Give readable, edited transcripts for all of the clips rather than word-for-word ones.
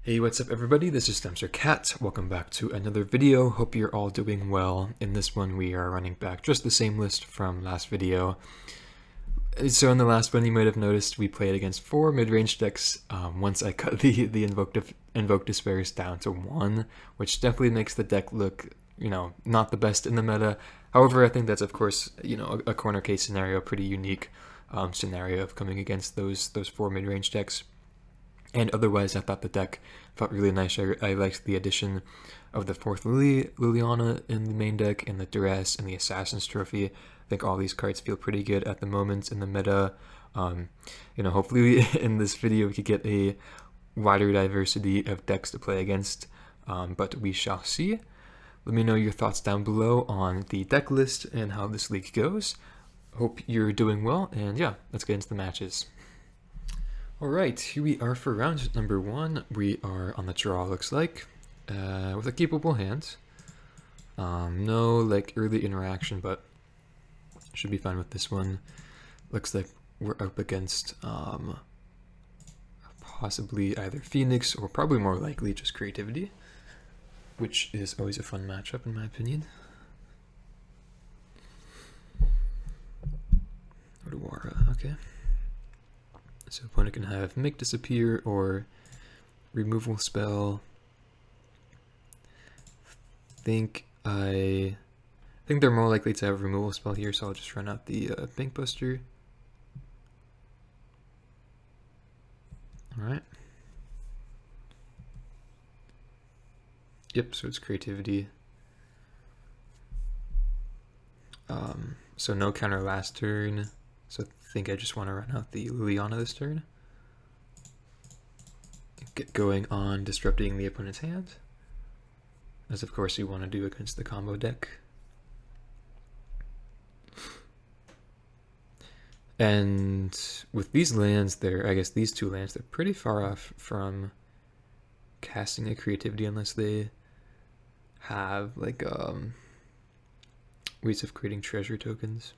Hey, what's up everybody? This is Stemster Cat. Welcome back to another video. Hope you're all doing well. In this one we are running back just the same list from last video. So in the last one you might have noticed we played against 4 mid-range decks once I cut the Invoke Despairs down to 1, which definitely makes the deck look, not the best in the meta. However, I think that's of course, a corner case scenario, pretty unique scenario of coming against those 4 mid-range decks. And otherwise, I thought the deck felt really nice. I liked the addition of the 4th Liliana in the main deck, and the Duress, and the Assassin's Trophy. I think all these cards feel pretty good at the moment in the meta. Hopefully in this video we could get a wider diversity of decks to play against, but we shall see. Let me know your thoughts down below on the deck list and how this league goes. Hope you're doing well, and yeah, let's get into the matches. Alright, here we are for round number 1. We are on the draw, looks like, with a keepable hand. No early interaction, but should be fine with this one. Looks like we're up against possibly either Phoenix or probably more likely just Creativity, which is always a fun matchup in my opinion. Odawara, okay. So opponent can have Make Disappear or Removal Spell. I think they're more likely to have Removal Spell here, so I'll just run out the Bank Buster. Alright. Yep, so it's Creativity. So no counter last turn. So I think I just want to run out the Liliana this turn. Get going on disrupting the opponent's hand, as of course you want to do against the combo deck. And with these lands, I guess these two lands, they're pretty far off from casting a Creativity unless they have ways of creating treasure tokens.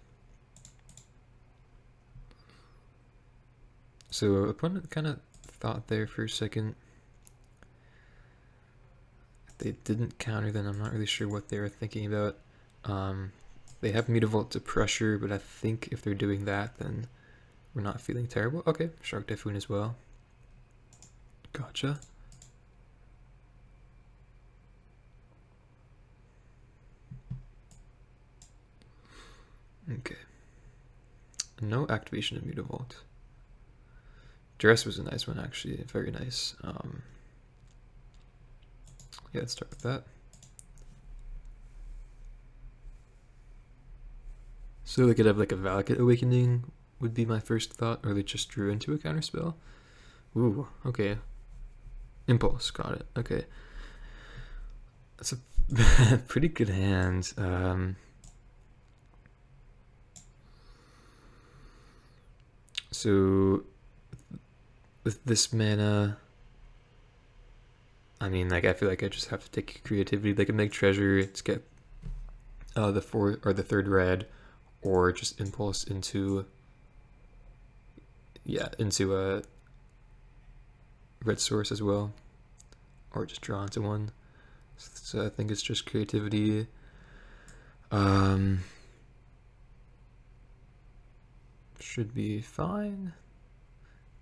So opponent kind of thought there for a second. If they didn't counter, then I'm not really sure what they were thinking about. They have Mutavault to pressure, but I think if they're doing that, then we're not feeling terrible. Okay, Shark Typhoon as well. Gotcha. Okay. No activation of Mutavault. Dress was a nice one, actually. Very nice. Yeah, let's start with that. So they could have like a Valakut Awakening would be my first thought, or they just drew into a counterspell. Ooh, okay. Impulse, got it. Okay. That's a pretty good hand. So with this mana, I feel like I just have to take Creativity. They can make treasure to get the 4th or the 3rd red, or just impulse into a red source as well, or just draw into one. So I think it's just Creativity. Should be fine.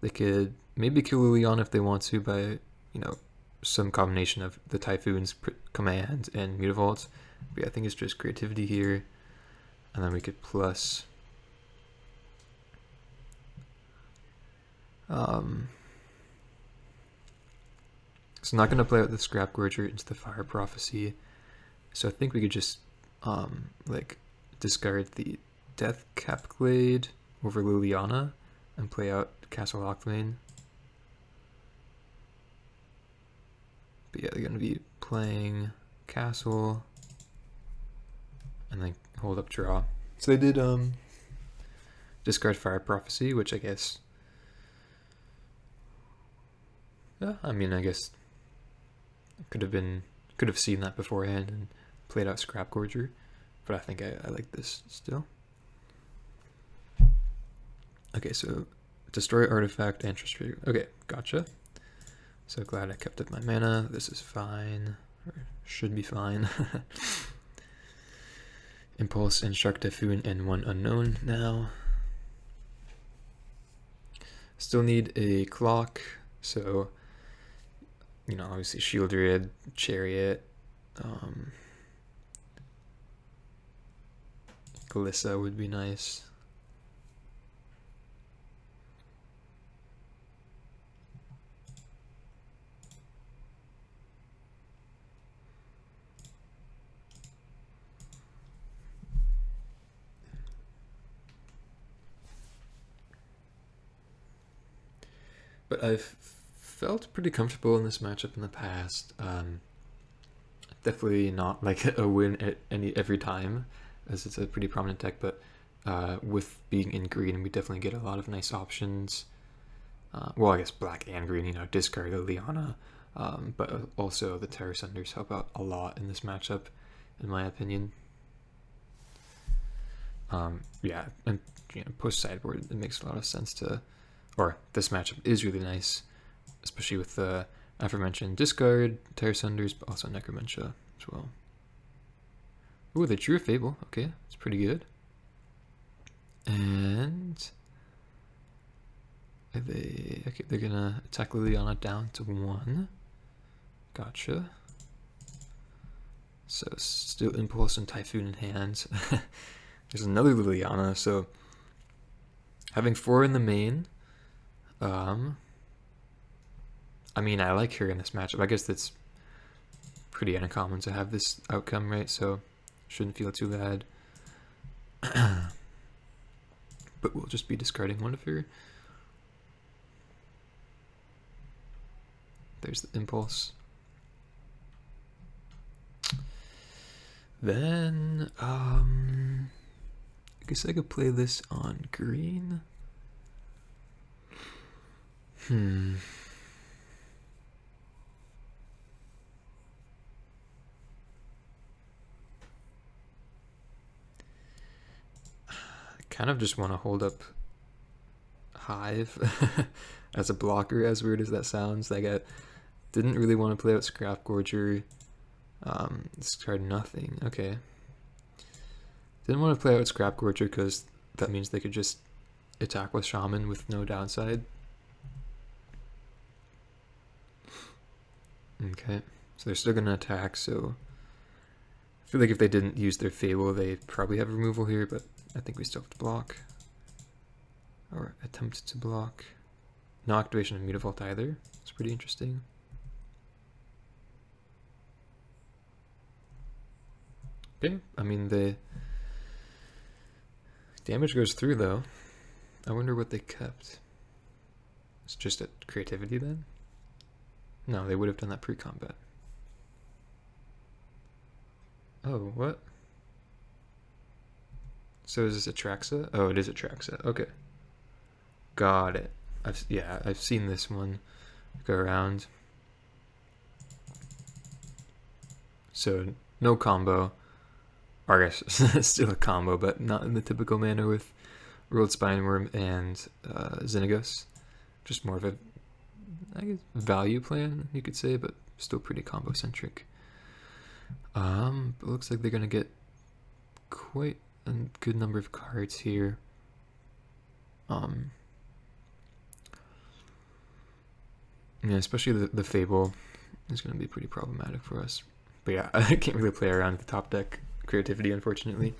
They could maybe kill Liliana if they want to by, some combination of the Typhoon's command and Mutavault. But yeah, I think it's just Creativity here. And then we could plus so not going to play out the Scrap Gorger into the Fire Prophecy. So I think we could just discard the Death Cap Glade over Liliana and play out Castle Lockmane. But yeah, they're going to be playing Castle and then hold up draw. So they did discard Fire Prophecy, which I guess, yeah, I guess could have seen that beforehand and played out Scrap Gorger, but I think I like this still. Okay, so destroy artifact and trigger. Okay, gotcha. So glad I kept up my mana. This is fine, or should be fine. Impulse and Shark Typhoon and 1 unknown now. Still need a clock, so, you know, obviously Shieldred, Chariot, Glissa would be nice. But I've felt pretty comfortable in this matchup in the past. Definitely not like a win at every time, as it's a pretty prominent deck, but with being in green, we definitely get a lot of nice options. Well, I guess black and green, you know, discard the Liana, but also the Terra Senders help out a lot in this matchup, in my opinion. Yeah, and you know, post sideboard, it makes a lot of sense to, or this matchup is really nice, especially with the aforementioned discard, Terra Senders, but also Necromentia as well. Ooh, they drew a Fable. Okay, that's pretty good. And they're gonna attack Liliana down to 1. Gotcha. So still Impulse and Typhoon in hand. There's another Liliana, so having 4 in the main. I mean, I like her in this matchup. I guess that's pretty uncommon to have this outcome, right? So shouldn't feel too bad. But we'll just be discarding one of her. There's the Impulse. Then, I guess I could play this on green. Kind of just want to hold up Hive as a blocker, as weird as that sounds. Like, I didn't really want to play out Scrap Gorger. Discard nothing. Okay. Didn't want to play out Scrap Gorger because that means they could just attack with Shaman with no downside. Okay. So they're still going to attack, so I feel like if they didn't use their Fable, they probably have removal here, but I think we still have to block. Or attempt to block. No activation of Mutavault either. It's pretty interesting. Okay, I mean, the damage goes through though. I wonder what they kept. It's just a creativity then? No, they would have done that pre-combat. Oh, what? So is this Atraxa? Oh, it is Atraxa. Okay. Got it. I've seen this one go around. So no combo. Or I guess still a combo, but not in the typical manner with Rolled Spineworm and Xenagos. Just more of a, I guess, value plan, you could say, but still pretty combo centric. But it looks like they're gonna get quite a good number of cards here. Yeah, especially the Fable is gonna be pretty problematic for us. But yeah, I can't really play around with the top deck creativity, unfortunately.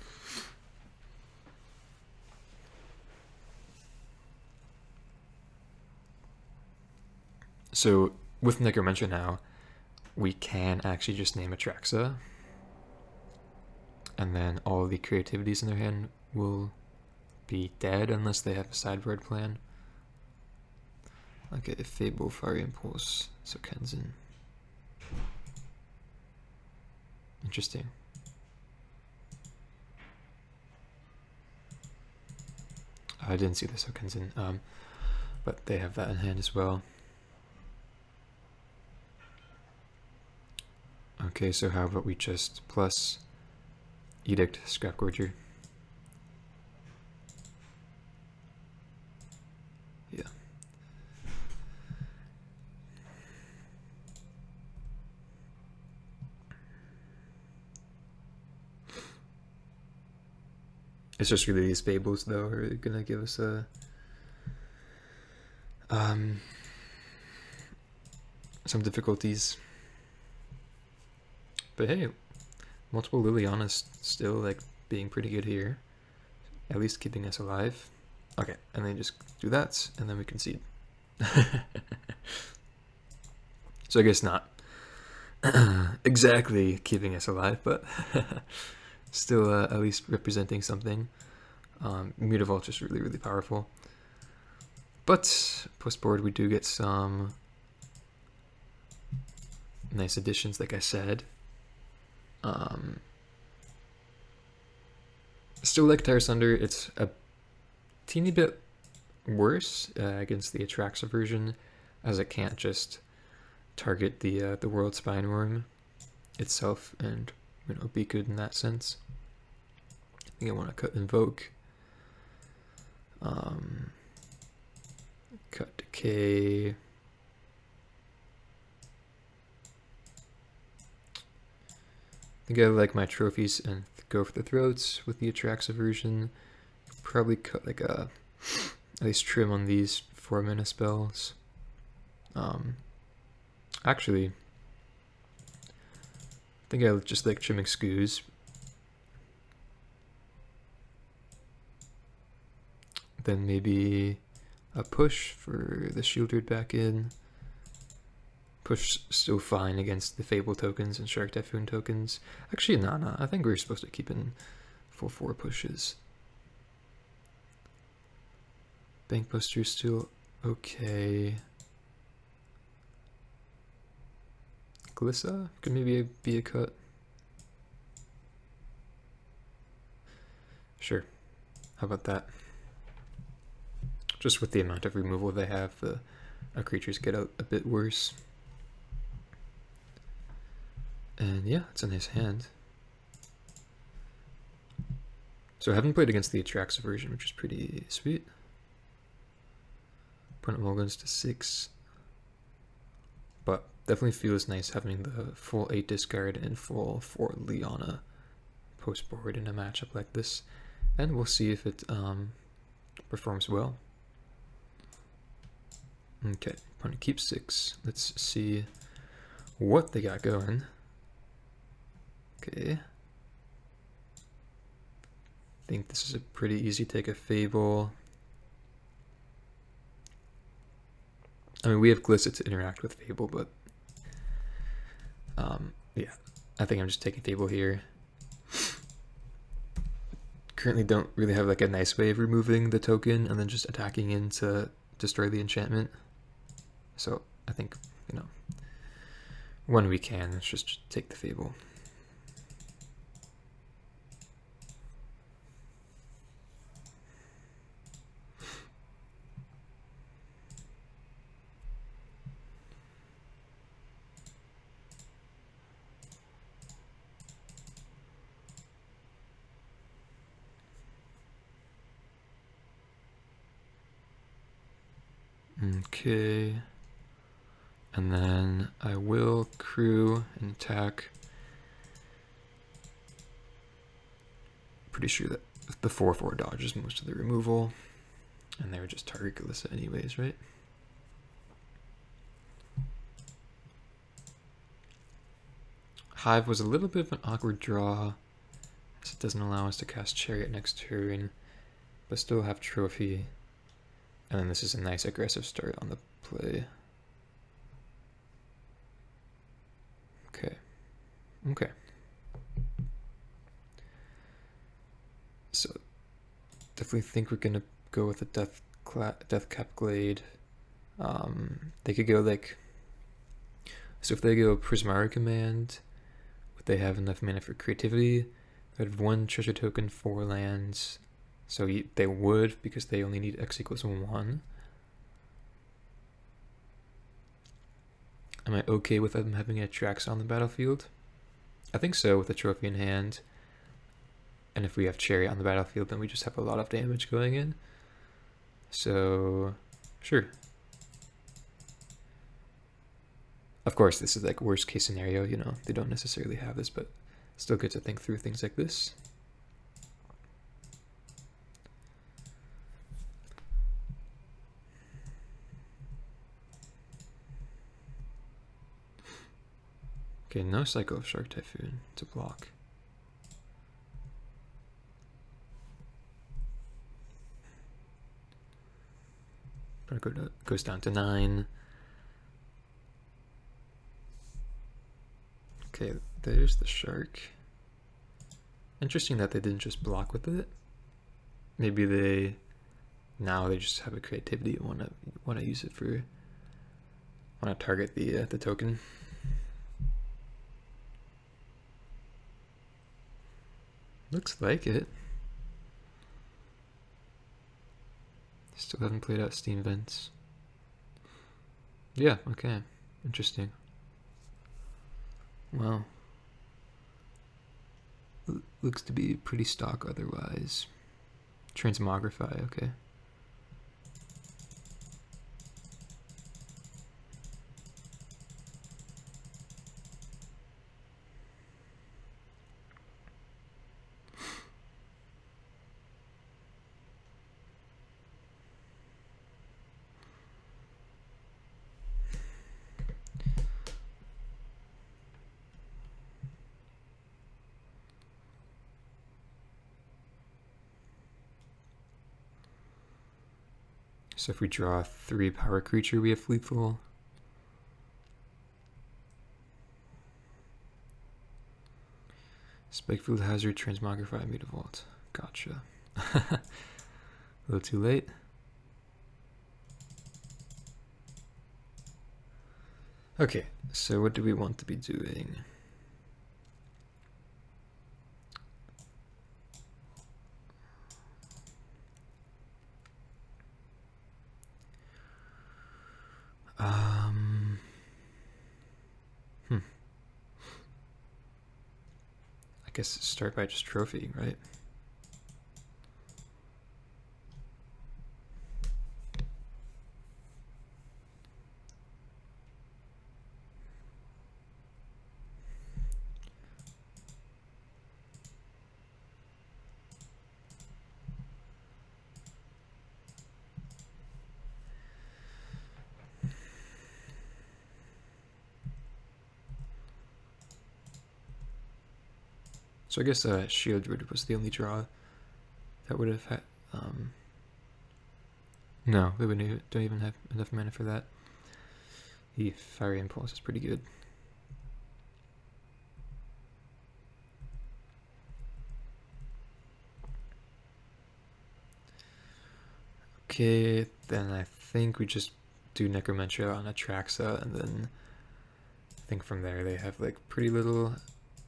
So with Necromentia now, we can actually just name Atraxa, and then all the creativities in their hand will be dead unless they have a sideboard plan. Okay, Fable, Fiery Impulse, so Kenzin. Interesting. I didn't see the Sokenzin, but they have that in hand as well. Okay, so how about we just plus Edict, Scrap Gorger. Yeah. It's just really these fables though are gonna give us a some difficulties. But hey, multiple Liliana's still like being pretty good here. At least keeping us alive. Okay, and then just do that, and then we concede. So I guess not exactly keeping us alive, but still at least representing something. Mutavault is really, really powerful. But post-board we do get some nice additions, like I said. Still like Tire Sunder, it's a teeny bit worse against the Atraxa version, as it can't just target the World Spine Worm itself and be good in that sense. I think I want to cut Invoke. Cut Decay. I think I like my trophies and go for the throats with the Atraxa version. Probably cut like at least trim on these 4-mana spells. Actually, I think I just like trimming Skoos. Then maybe a push for the Shieldred back in. Push still fine against the Fable tokens and Shark Typhoon tokens. Actually, no, I think we're supposed to keep in full 4 pushes. Bankbuster still okay. Glissa could maybe be a cut. Sure. How about that? Just with the amount of removal they have, our creatures get a bit worse. And yeah, it's a nice hand. So I haven't played against the Atraxa version, which is pretty sweet. Opponent mulligans to 6. But definitely feels nice having the full 8 discard and full 4 Liana post board in a matchup like this. And we'll see if it performs well. Okay, opponent keeps 6. Let's see what they got going. Okay. I think this is a pretty easy take of Fable. I mean, we have Glissa to interact with Fable, but yeah, I think I'm just taking Fable here. Currently don't really have like a nice way of removing the token and then just attacking in to destroy the enchantment. So I think, when we can, let's just take the Fable. Okay, and then I will crew and attack. Pretty sure that the 4/4 dodges most of the removal, and they were just target Glissa anyways, right? Hive was a little bit of an awkward draw, as it doesn't allow us to cast Chariot next turn, but still have Trophy. And then this is a nice aggressive start on the play. Okay. So definitely think we're gonna go with a Death Cap Glade. They could go like, so if they go Prismari Command, would they have enough mana for creativity? They have 1 treasure token, 4 lands. So they would, because they only need X = 1. Am I okay with them having a Atraxa on the battlefield? I think so, with a trophy in hand. And if we have Chariot on the battlefield, then we just have a lot of damage going in. So, sure. Of course, this is like worst case scenario, they don't necessarily have this, but still good to think through things like this. Okay, no Psycho of Shark Typhoon to block. Goes down to 9. Okay, there's the shark. Interesting that they didn't just block with it. Maybe they just have a creativity and want to use it for want to target the token. Looks like it. Still haven't played out Steam Vents. Yeah, okay. Interesting. Wow. Looks to be pretty stock otherwise. Transmogrify, okay. So if we draw 3 power creature, we have lethal. Spikefield Hazard, Transmogrify, Mutavault. Gotcha. A little too late. Okay, so what do we want to be doing? I guess start by just trophy, right? So I guess Shield Druid was the only draw that would have had. No, we don't even have enough mana for that. The Fiery Impulse is pretty good. Okay, then I think we just do Necromancer on Atraxa, and then I think from there they have like pretty little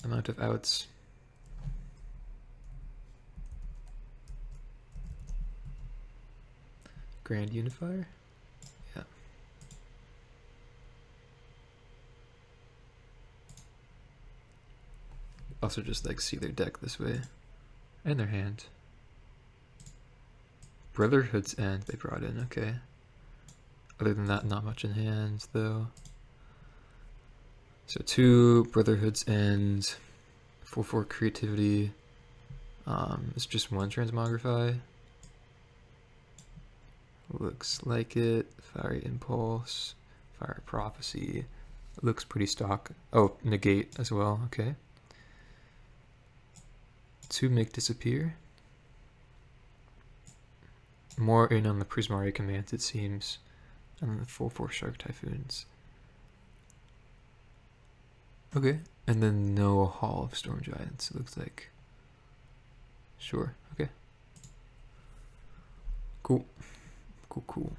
amount of outs. Grand Unifier? Yeah. Also just like see their deck this way. And their hand. Brotherhood's End they brought in, okay. Other than that, not much in hand though. So 2 Brotherhood's End, 4/4 creativity. It's just 1 Transmogrify. Looks like it. Fiery Impulse, Fire Prophecy. Looks pretty stock. Oh, negate as well, okay. 2 Make Disappear. More in on the Prismari commands, it seems. And then the 4/4 Shark Typhoons. Okay. And then no Hall of Storm Giants, it looks like. Sure, okay. Cool. Cool.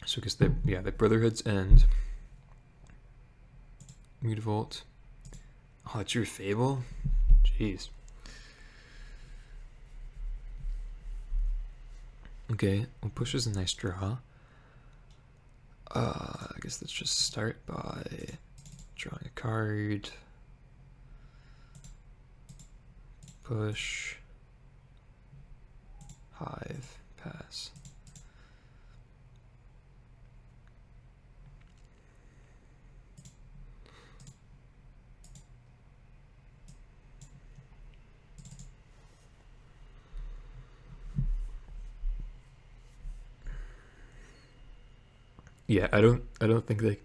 So I guess the Brotherhood's End. Mutavault. Oh, that's your Fable? Jeez. Okay, well, push is a nice draw. I guess let's just start by drawing a card. Push. Hive. Pass. Yeah, I don't think they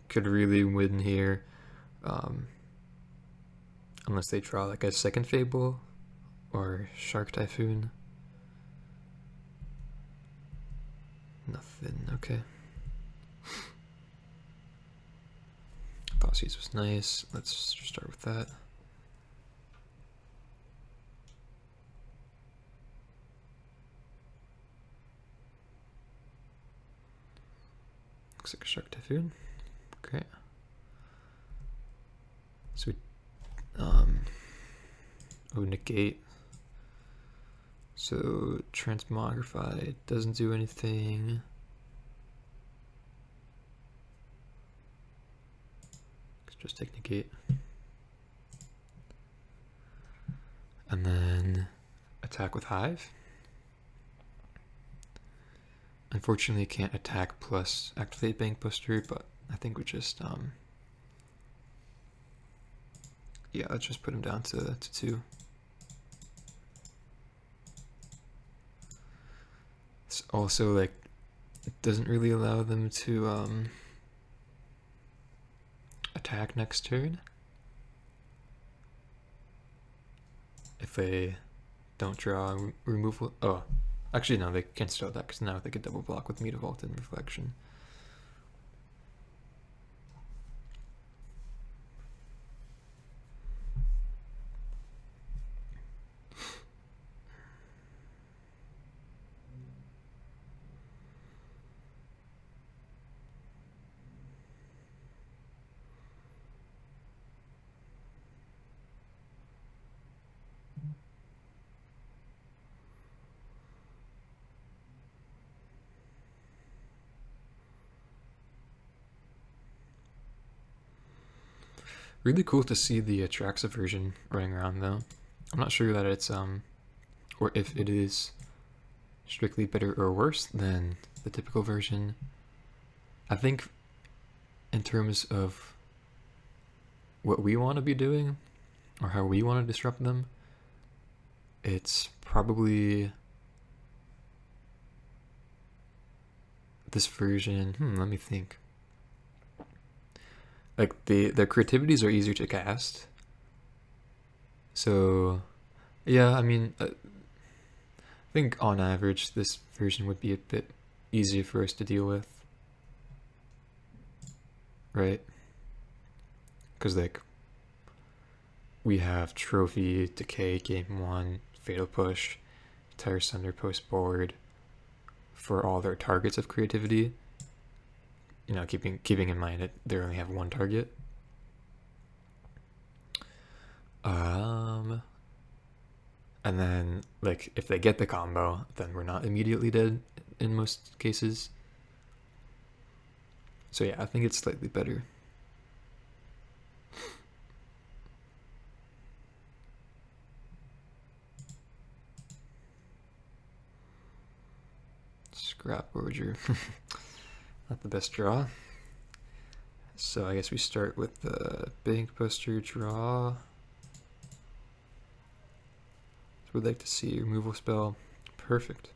could really win here, unless they draw like a second Fable or Shark Typhoon. Nothing. Okay. Thoughtseize was nice. Let's start with that. Looks like a Shark Typhoon. Okay. So we negate. So Transmogrify doesn't do anything. Just take negate. And then attack with Hive. Unfortunately, can't attack plus activate Bank Buster, but I think we just yeah, let's just put him down to 2. It's also like it doesn't really allow them to attack next turn if they don't draw removal. Oh, actually no, they can still attack because now they could double block with Meat Vault and Reflection. Really cool to see the Atraxa version running around though. I'm not sure that it's or if it is strictly better or worse than the typical version. I think in terms of what we want to be doing or how we want to disrupt them, it's probably this version. Let me think. Like their creativities are easier to cast. So yeah, I mean, I think on average this version would be a bit easier for us to deal with, right? Because like we have Trophy, Decay, Game 1, Fatal Push, Tire Sunder post board for all their targets of creativity. You know, keeping in mind that they only have one target. And then like if they get the combo, then we're not immediately dead in most cases. So yeah, I think it's slightly better. Scrap Orger. Not the best draw. So I guess we start with the Bank Buster draw. So we'd like to see removal spell. Perfect.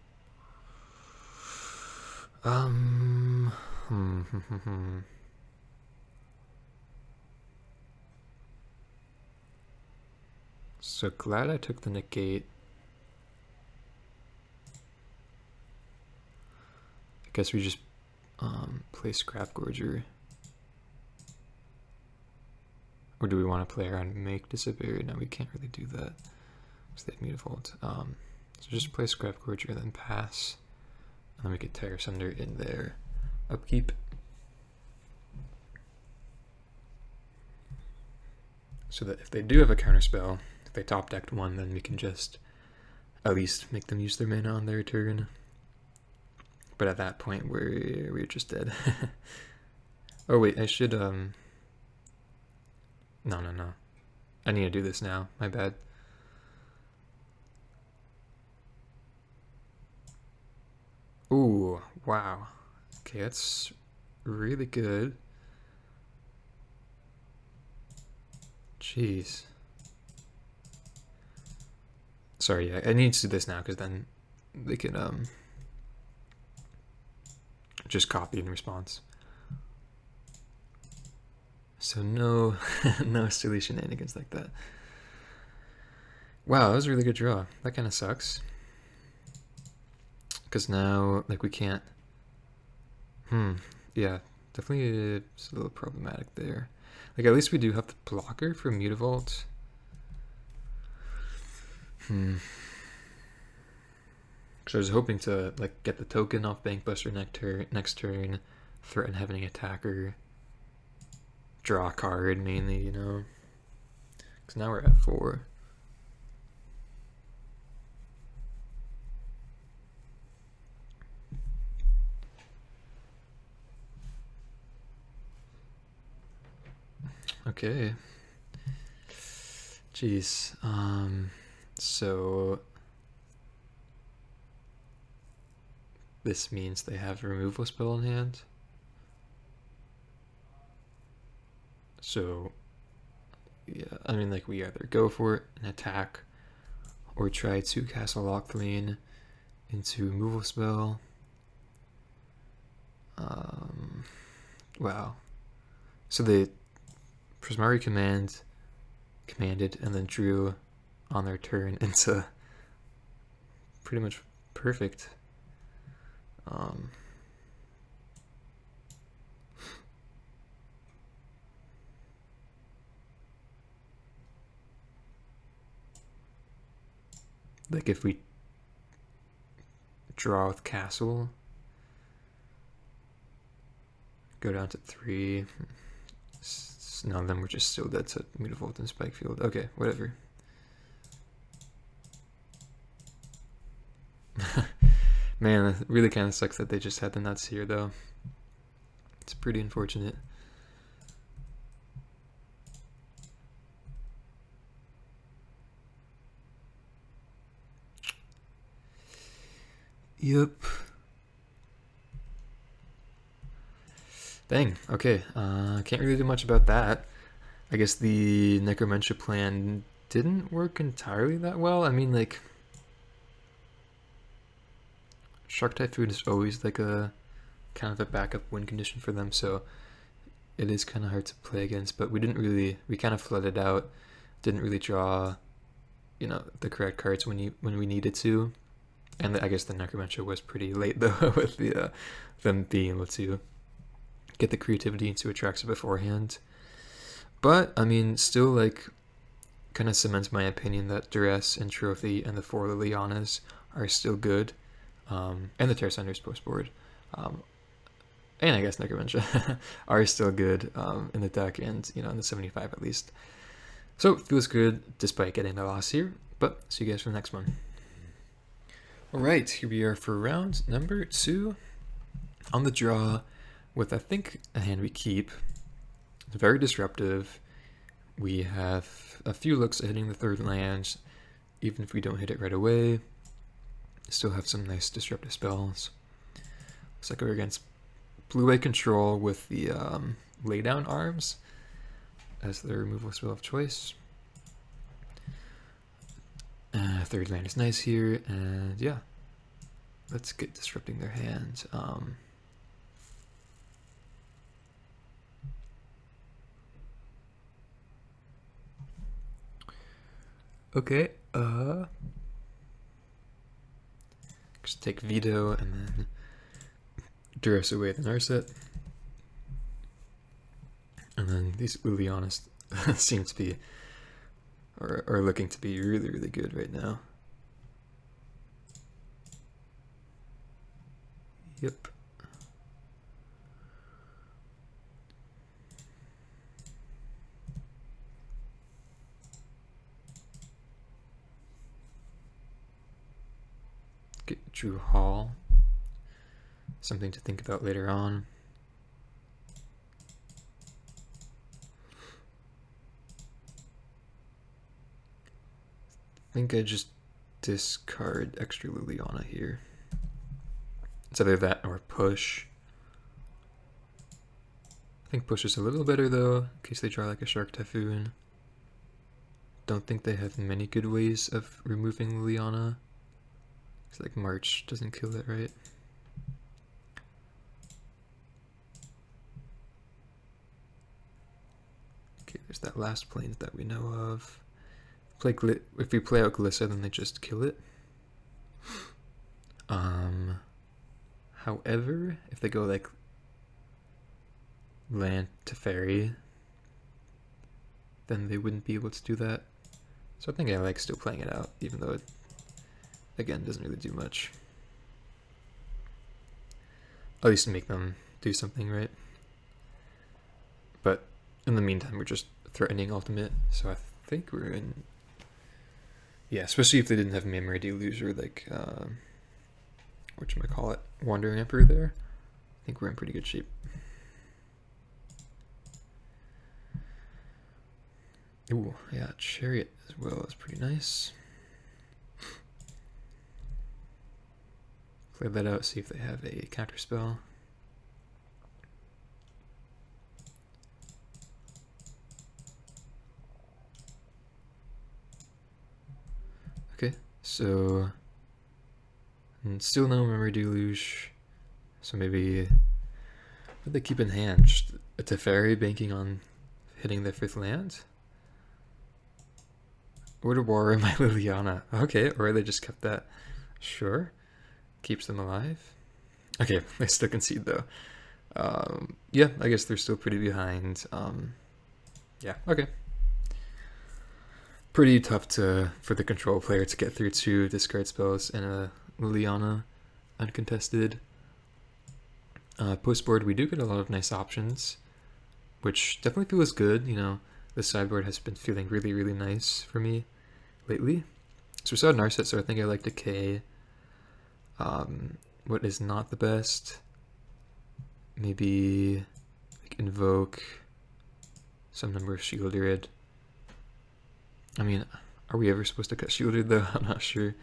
So glad I took the negate. I guess we just play Scrap Gorger. Or do we want to play around and make disappear? No, we can't really do that. Because they have Meat Vault. So just play Scrap Gorger and then pass. And then we get Tire Sunder in there. Upkeep. So that if they do have a counterspell, if they top decked one, then we can just at least make them use their mana on their turn. But at that point, we're just dead. Oh wait, I should no. I need to do this now. My bad. Ooh, wow. Okay, that's really good. Jeez. Sorry, yeah, I need to do this now because then they can just copy in response. So no, no silly shenanigans like that. Wow, that was a really good draw. That kind of sucks. Because now, like, we can't... yeah, definitely it's a little problematic there. Like, at least we do have the blocker for Mutavault. Because I was hoping to, like, get the token off Bankbuster next turn, threaten having attacker, draw a card mainly, you know? Because now we're at 4. Okay. Jeez. So this means they have a removal spell in hand. So yeah, I mean, like, we either go for it and attack, or try to cast a Lockthlean into removal spell. Wow. So they Prismari commanded and then drew on their turn into pretty much perfect. Like, if we draw with castle, go down to 3. None of them were just still dead to Mutavault and Spikefield. Okay, whatever. Man, it really kind of sucks that they just had the nuts here, though. It's pretty unfortunate. Yep. Dang, okay. Can't really do much about that. I guess the Necromancer plan didn't work entirely that well. I mean, like, Shark Typhoon is always like a kind of a backup win condition for them, so it is kind of hard to play against, but we kind of flooded out, didn't really draw, you know, the correct cards when we needed to. And I guess the Necromancer was pretty late, though, with the them being able to get the creativity into Atraxa beforehand. But, I mean, still, like, kind of cements my opinion that Duress and Trophy and the 4 Lilianas are still good. And the Terra Senders post board. And I guess Necromancer are still good in the deck and, you know, in the 75 at least. So, it feels good despite getting the loss here. But, see you guys for the next one. Alright, here we are for round number 2. On the draw with, I think, a hand we keep. It's very disruptive. We have a few looks at hitting the 3rd land, even if we don't hit it right away. Still have some nice disruptive spells. Looks like we're against blue-white control with the laydown arms as the removal spell of choice. 3rd land is nice here, and yeah, let's get disrupting their hand. Okay, just take Veto and then Duress away the Narset. And then these Lilianas seem to be, are looking to be really, really good right now. Yep. Get Drew Hall. Something to think about later on. I think I just discard extra Liliana here. It's either that or push. I think push is a little better though, in case they draw like a Shark Typhoon. Don't think they have many good ways of removing Liliana. It's like March doesn't kill it, right? Okay, there's that last plains that we know of. If we play out Glissa, then they just kill it. However, if they go like land to fairy, then they wouldn't be able to do that. So I think I like still playing it out, even though it, again, doesn't really do much. At least make them do something, right? But in the meantime, we're just threatening ultimate, so I think we're in... Yeah, especially if they didn't have Memory Deluge or like, whatchamacallit, Wandering Emperor there. I think we're in pretty good shape. Ooh, yeah, Chariot as well is pretty nice. Play that out, see if they have a counter spell. Okay, so and still no Memory Deluge. So maybe what they keep in hand? Just a Teferi banking on hitting their 5th land? Or to War my Liliana. Okay, or they just kept that. Sure. Keeps them alive. Okay, they still concede though. Yeah, I guess they're still pretty behind. Yeah, okay. Pretty tough for the control player to get through 2 discard spells and a Liliana uncontested. Post board, we do get a lot of nice options, which definitely feels good. You know, the sideboard has been feeling really, really nice for me lately. So we saw Narset, so I think I like Decay. What is not the best? Maybe like Invoke, some number of Shielded. I mean, are we ever supposed to cut Shielded though? I'm not sure.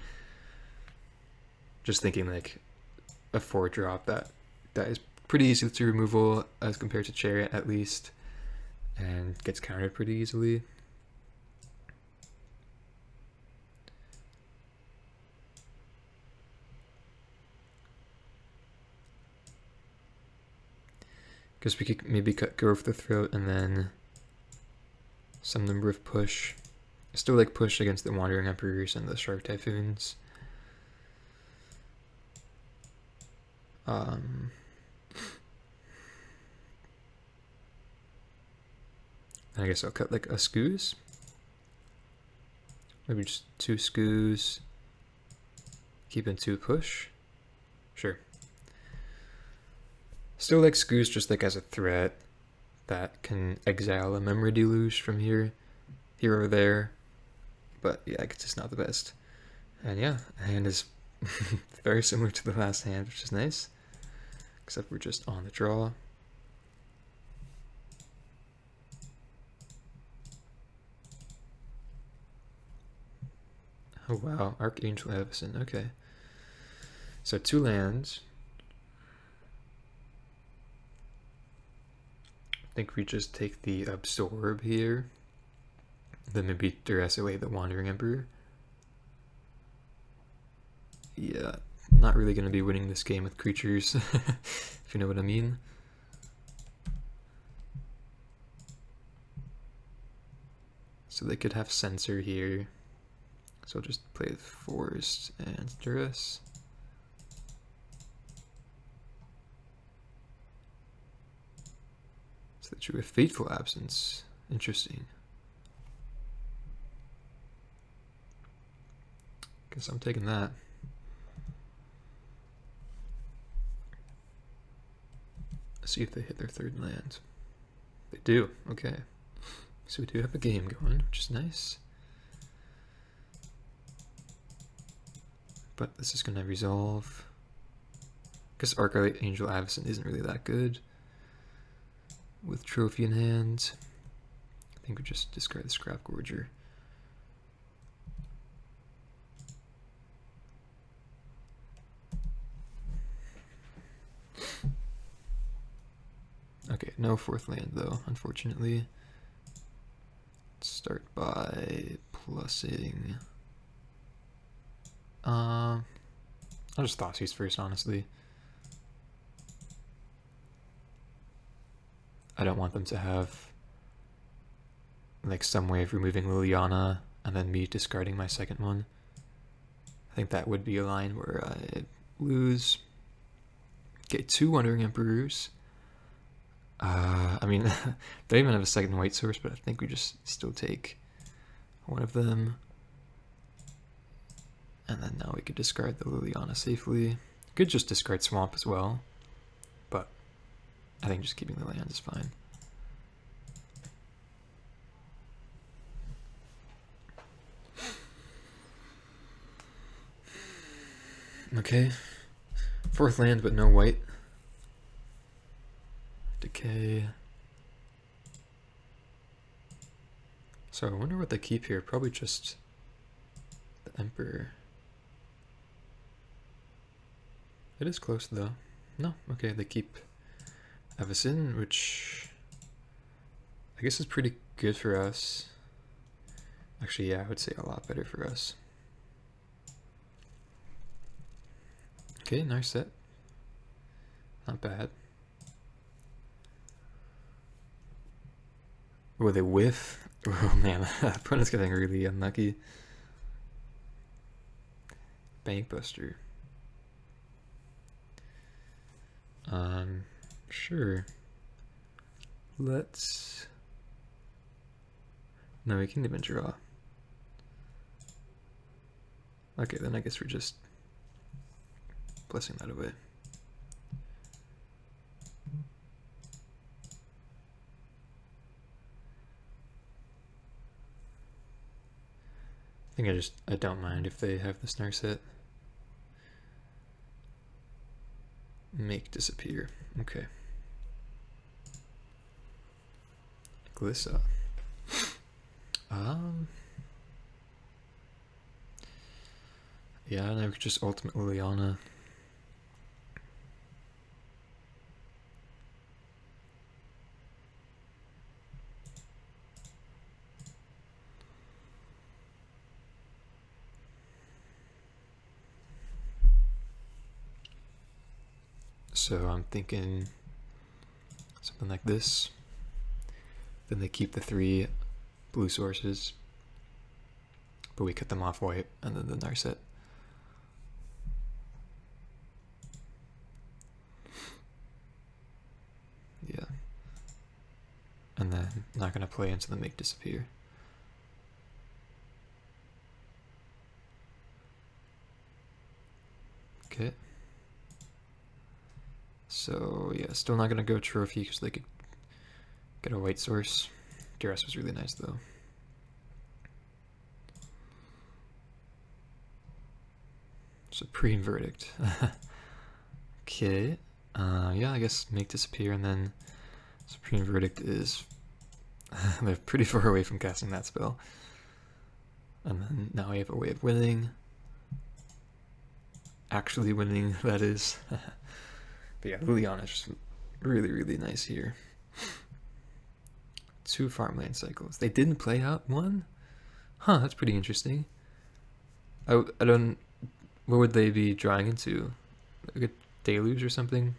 Just thinking like a 4-drop that is pretty easy to removal as compared to Chariot at least, and gets countered pretty easily. Because we could maybe cut Grove the Throat and then some number of push. Still like push against the Wandering Emperors and the Shark Typhoons. I guess I'll cut like a Skoos. Maybe just 2 Skoos. Keep in 2 push. Sure. Still like Skoos just like as a threat that can exile a Memory Deluge from here or there. But yeah, it's just not the best. And yeah, hand is very similar to the last hand, which is nice. Except we're just on the draw. Oh wow, Archangel Avison, okay. So 2 lands. I think we just take the Absorb here. Then maybe duress away the Wandering Emperor. Yeah, not really going to be winning this game with creatures, if you know what I mean. So they could have Censor here. So I'll just play with Forest and Duress. So that you have Fateful Absence. Interesting. Guess I'm taking that. Let's see if they hit their 3rd land. They do, okay. So we do have a game going, which is nice. But this is gonna resolve. Because Archangel Avison isn't really that good with Trophy in hand. I think we just discard the Scrap Gorger. Okay, no 4th land though, unfortunately. Let's start by plussing. I'll just Thoughtseize first, honestly. I don't want them to have like some way of removing Liliana and then me discarding my second one. I think that would be a line where I lose. Get 2 Wandering Emperors. I mean, they even have a second white source, but I think we just still take one of them. And then now we could discard the Liliana safely. Could just discard Swamp as well, but I think just keeping the land is fine. Okay, 4th land but no white. Decay. So I wonder what they keep here. Probably just the Emperor. It is close though. No, okay, they keep Avacyn, which I guess is pretty good for us. Actually, yeah, I would say a lot better for us. Okay, nice set. Not bad. Oh, they whiff. Oh man, opponent's getting really unlucky. Bankbuster. Sure. Let's... No, we can even draw. Okay, then I guess we're just blessing that away. I think I don't mind if they have the snare set. Make disappear. Okay. Glissa. Yeah, and I could just ultimate Liliana. So I'm thinking something like this. Then they keep the 3 blue sources, but we cut them off white, and then the Narset. Yeah. And then not going to play into the make disappear. Okay. So yeah, still not gonna go trophy because they could get a white source. Duress was really nice though. Supreme Verdict. Okay. Yeah, I guess make disappear, and then Supreme Verdict is they're pretty far away from casting that spell. And then now we have a way of winning. Actually winning, that is. But yeah, Liliana's just really, really nice here. 2 farmland cycles. They didn't play out 1? Huh, that's pretty interesting. I don't... What would they be drawing into? Like a deluge or something?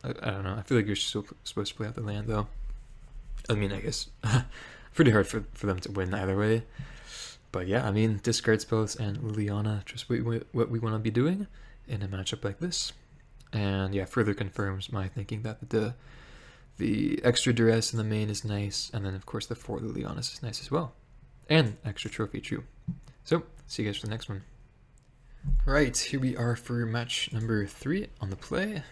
I don't know. I feel like you're still supposed to play out the land, though. I mean, I guess pretty hard for them to win either way. But yeah, I mean, discard spells and Liliana, just what we want to be doing in a matchup like this. And yeah, further confirms my thinking that the extra duress in the main is nice, and then of course the 4 Lilianas is nice as well. And extra trophy true. So, see you guys for the next one. Right, here we are for match number 3 on the play.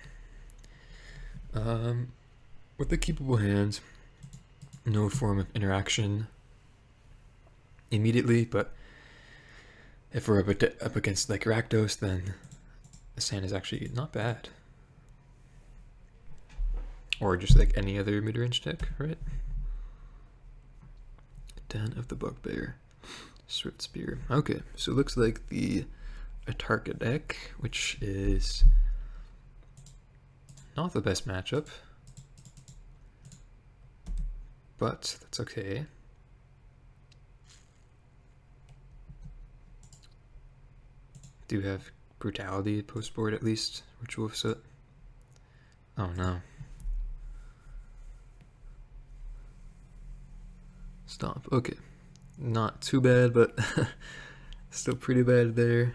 With the keepable hand, no form of interaction immediately, but if we're up against like Rakdos, then this hand is actually not bad. Or just like any other mid-range deck, right? Den of the Bugbear. Swift Spear. Okay, so it looks like the Atarka deck, which is not the best matchup, but that's okay. Do have Brutality post-board at least, Ritual of Soot. Oh no. Stomp. Okay. Not too bad, but still pretty bad there.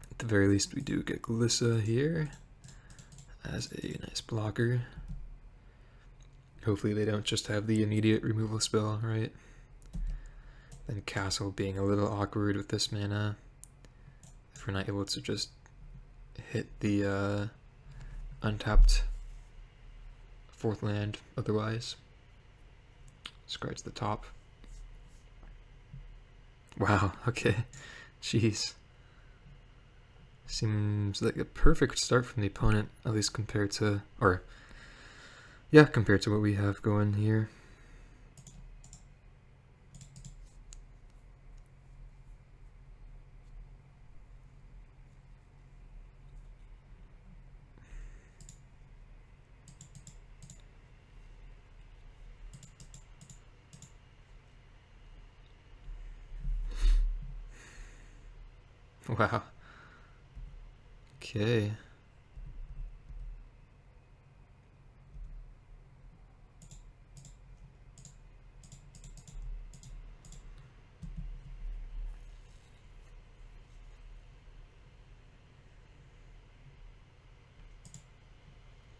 At the very least, we do get Glissa here as a nice blocker. Hopefully they don't just have the immediate removal spell, right? Then Castle being a little awkward with this mana. If we're not able to just hit the untapped fourth land otherwise. Scratch the top. Wow, okay. Jeez. Seems like a perfect start from the opponent, at least compared to, or yeah, compared to what we have going here. Wow. Okay.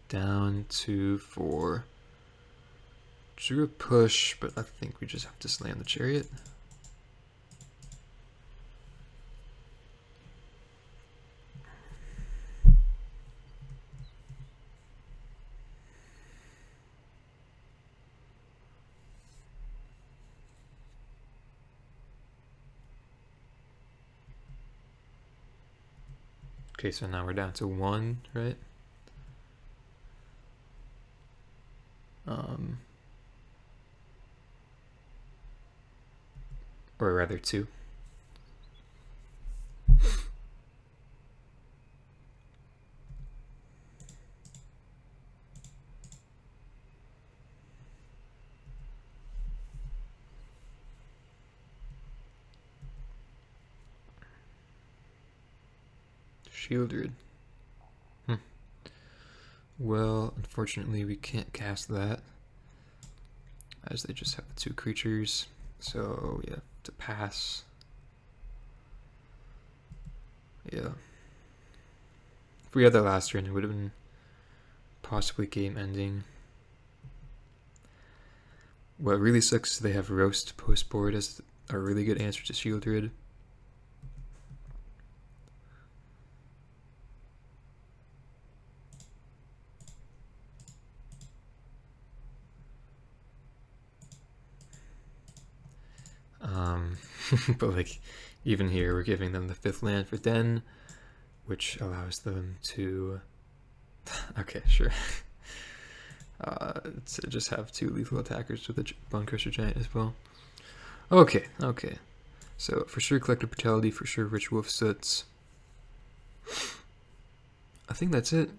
Down to 4. Drew a push, but I think we just have to slam the chariot. Okay, so now we're down to 1, right? Or rather 2. Shieldred. Well, unfortunately we can't cast that, as they just have the 2 creatures, so yeah, to pass. Yeah. If we had that last turn, it would have been possibly game ending. What really sucks is they have Roast post board as a really good answer to Shieldred. But like, even here we're giving them the 5th land for Den, which allows them to okay, sure. To just have 2 lethal attackers with a Bone Crusher Giant as well. Okay, okay. So for sure Collective Brutality, for sure Ritual of Soots. I think that's it.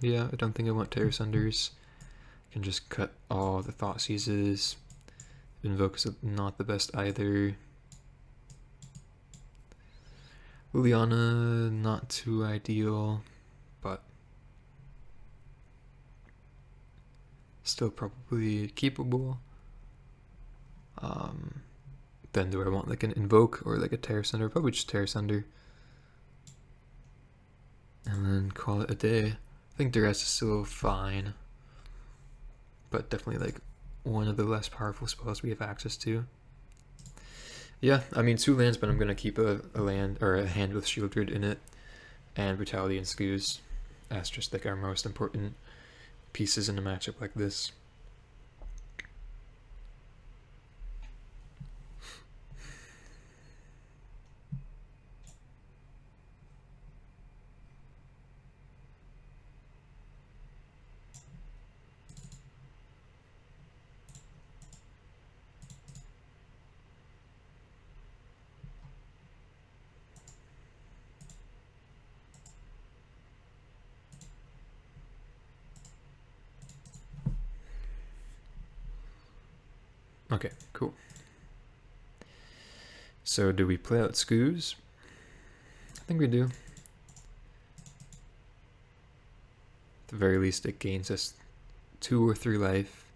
Yeah, I don't think I want Terror Sunders. I can just cut all the Thought Seizes. Invoke is not the best either. Liliana, not too ideal, but still probably keepable. Then do I want like an Invoke or like a Terror Sunder? Probably just Terror Sunder. And then call it a day. I think Duress is still fine, but definitely like one of the less powerful spells we have access to. Yeah, I mean 2 lands, but I'm gonna keep a land or a hand with Shieldred in it, and Brutality and Scoos as just like our most important pieces in a matchup like this. Okay, cool. So do we play out Scoos? I think we do. At the very least, it gains us 2 or 3 life.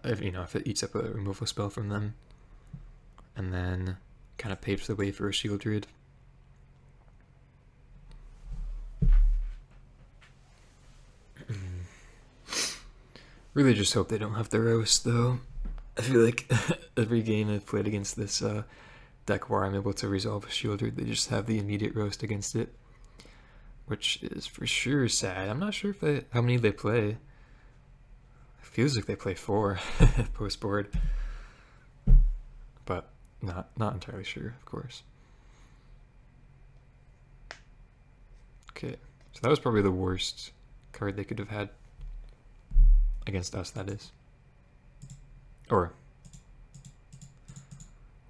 If it eats up a removal spell from them, and then kind of paves the way for a shield druid. Really just hope they don't have the roast, though. I feel like every game I've played against this deck where I'm able to resolve a shield druid, they just have the immediate roast against it, which is for sure sad. I'm not sure if how many they play. It feels like they play 4 post board, but not entirely sure, of course. Okay, so that was probably the worst card they could have had against us, that is. Or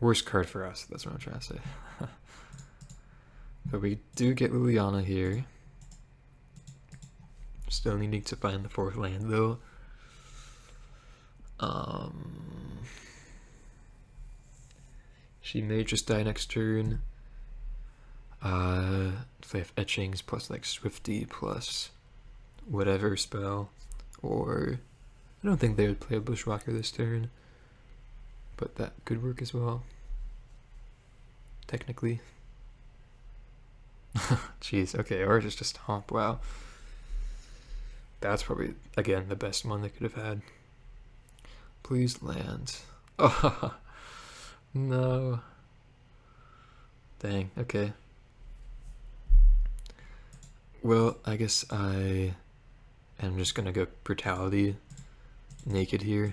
worst card for us, that's what I'm trying to say. But we do get Liliana here. Still needing to find the 4th land, though. She may just die next turn. If they have etchings plus like Swifty plus whatever spell, or I don't think they would play a Bushwhacker this turn, but that could work as well. Technically. Jeez, okay, or just a Stomp, wow. That's probably, again, the best one they could have had. Please land. Oh, no. Dang, okay. Well, I guess I am just gonna go Brutality naked here,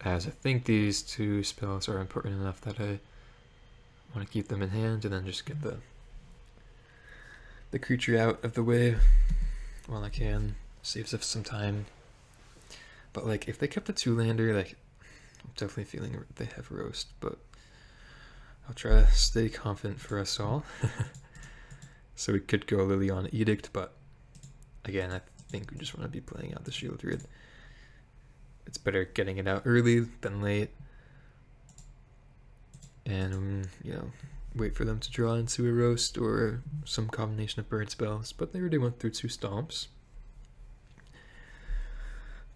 as I think these 2 spells are important enough that I want to keep them in hand, and then just get the creature out of the way while I can. Saves us some time. But like, if they kept a 2-lander, like, I'm definitely feeling they have roast, but I'll try to stay confident for us all. So we could go Liliana Edict, but again, I think we just want to be playing out the shield druid. It's better getting it out early than late, and wait for them to draw into a roast or some combination of bird spells. But they already went through 2 stomps.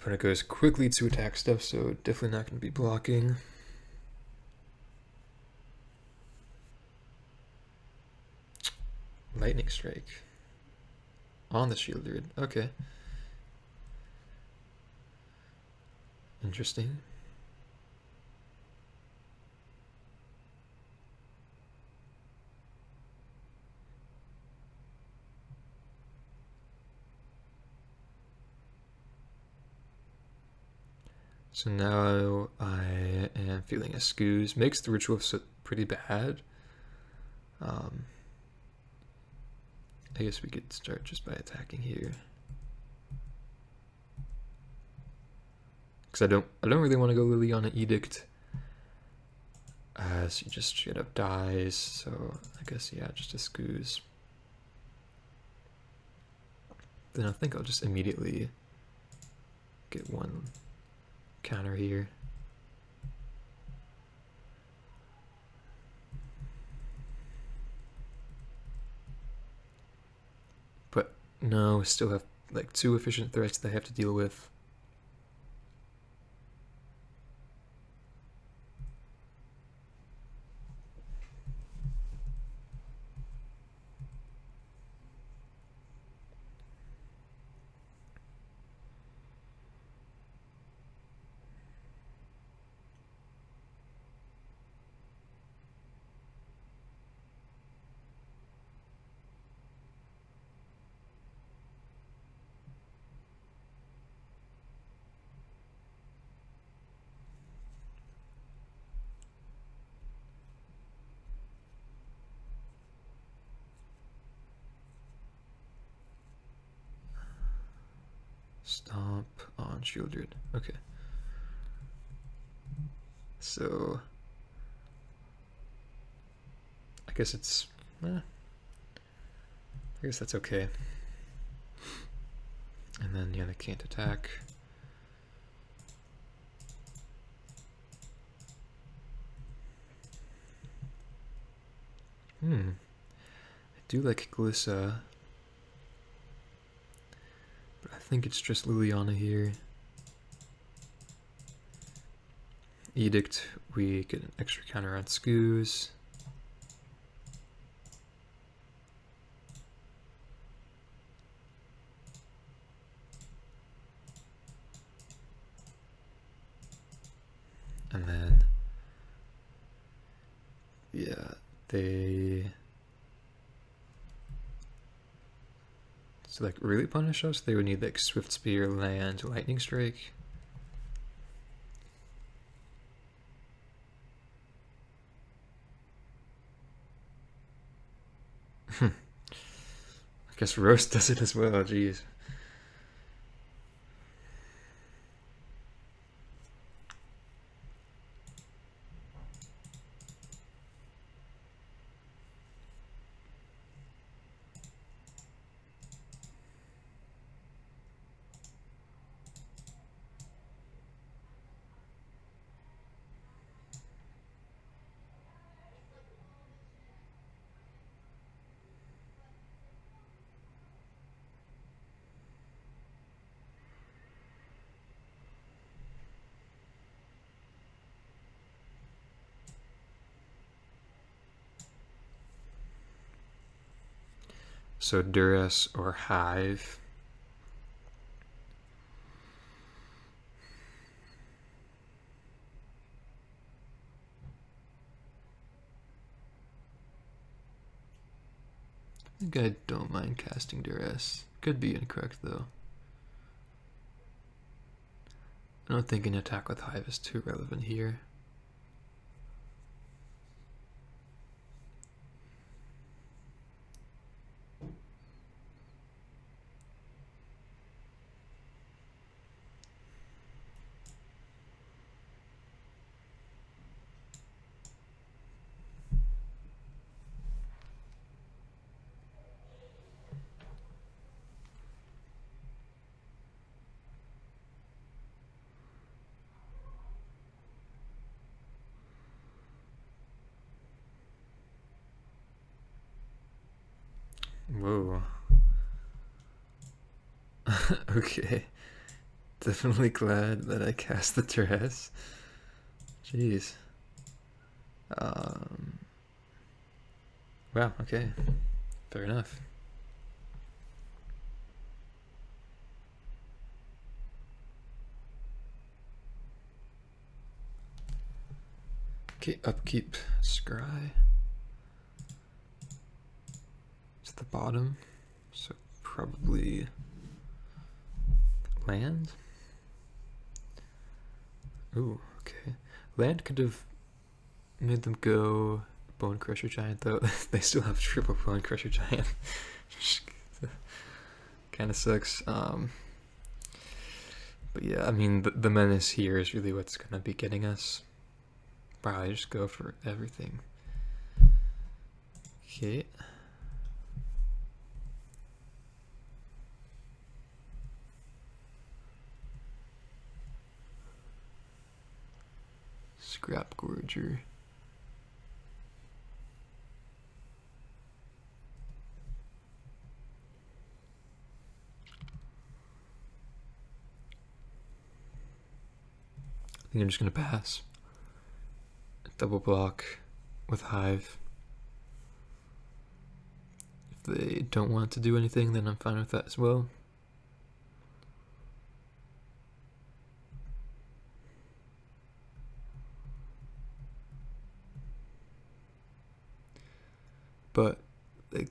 Opponent goes quickly to attack stuff, so definitely not going to be blocking. Lightning Strike on the shield druid. Okay. Interesting. So now I am feeling a Scoos. Makes the ritual pretty bad. I guess we could start just by attacking here, because I don't really want to go Liliana Edict, as he just straight up dies. So I guess, yeah, just a Scoos. Then I think I'll just immediately get 1 counter here. But no, we still have like 2 efficient threats that I have to deal with. Stomp on shield druid. Okay. So I guess it's I guess that's okay. And then yeah, they can't attack. I do like Glissa. think it's just Liliana here. Edict, we get an extra counter on Scoos. And then, yeah, to like really punish us, they would need like Swift Spear, Land, Lightning Strike. I guess Roast does it as well, jeez. So Duress or Hive. I think I don't mind casting Duress. Could be incorrect though. I don't think an attack with Hive is too relevant here. Whoa. Okay. Definitely glad that I cast the Duress. Jeez. Wow, okay. Fair enough. Okay, upkeep, scry. It's the bottom, so probably land. Ooh, okay. Land could have made them go Bone Crusher Giant though. They still have triple Bone Crusher Giant. Kind of sucks. But yeah, I mean the menace here is really what's gonna be getting us. Probably just go for everything. Okay. Scrap Gorger. I think I'm just gonna pass. Double block with Hive. If they don't want to do anything, then I'm fine with that as well. But like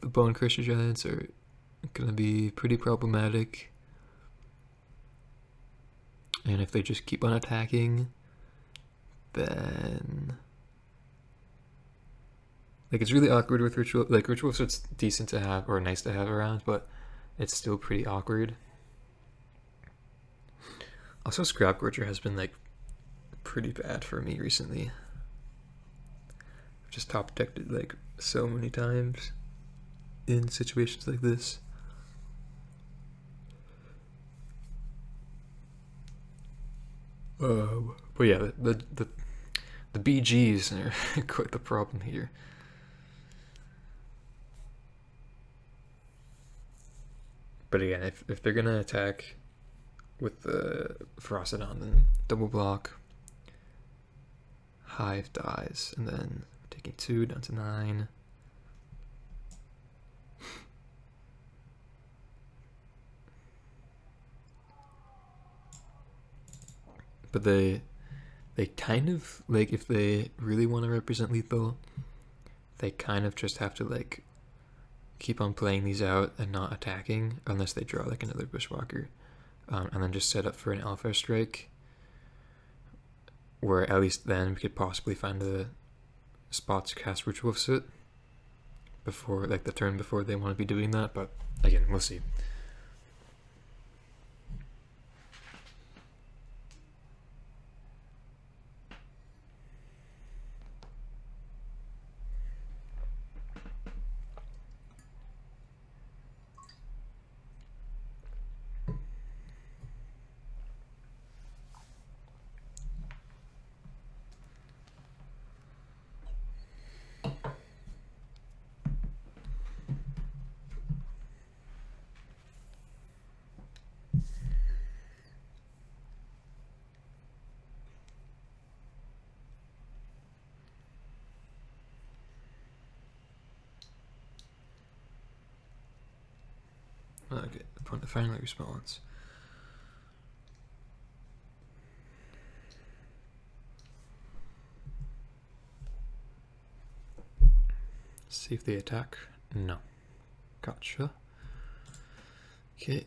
the Bone Crusher Giants are gonna be pretty problematic. And if they just keep on attacking, then like it's really awkward with Ritual. Like Ritual Foot's decent to have or nice to have around, but it's still pretty awkward. Also, Scrap Gorger has been like pretty bad for me recently. I've just top decked it like so many times in situations like this. But yeah, the BGs are quite the problem here. But again, if they're gonna attack with the Ferocidon, then double block, Hive dies, and then taking 2 down to 9. But they kind of, like, if they really want to represent lethal, they kind of just have to, like, keep on playing these out and not attacking unless they draw, like, another Bushwalker. And then just set up for an Alpha Strike, where at least then we could possibly find a spot to cast Ritual of Soot before, like, the turn before they want to be doing that, but again, we'll see. Okay, opponent finally responds. See if they attack. No. Gotcha. Okay.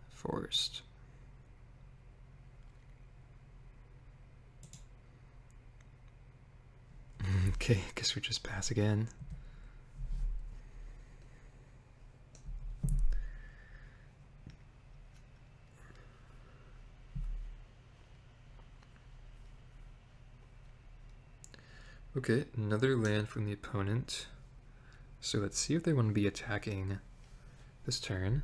Forest. Okay, guess we just pass again. Okay, another land from the opponent. So let's see if they want to be attacking this turn.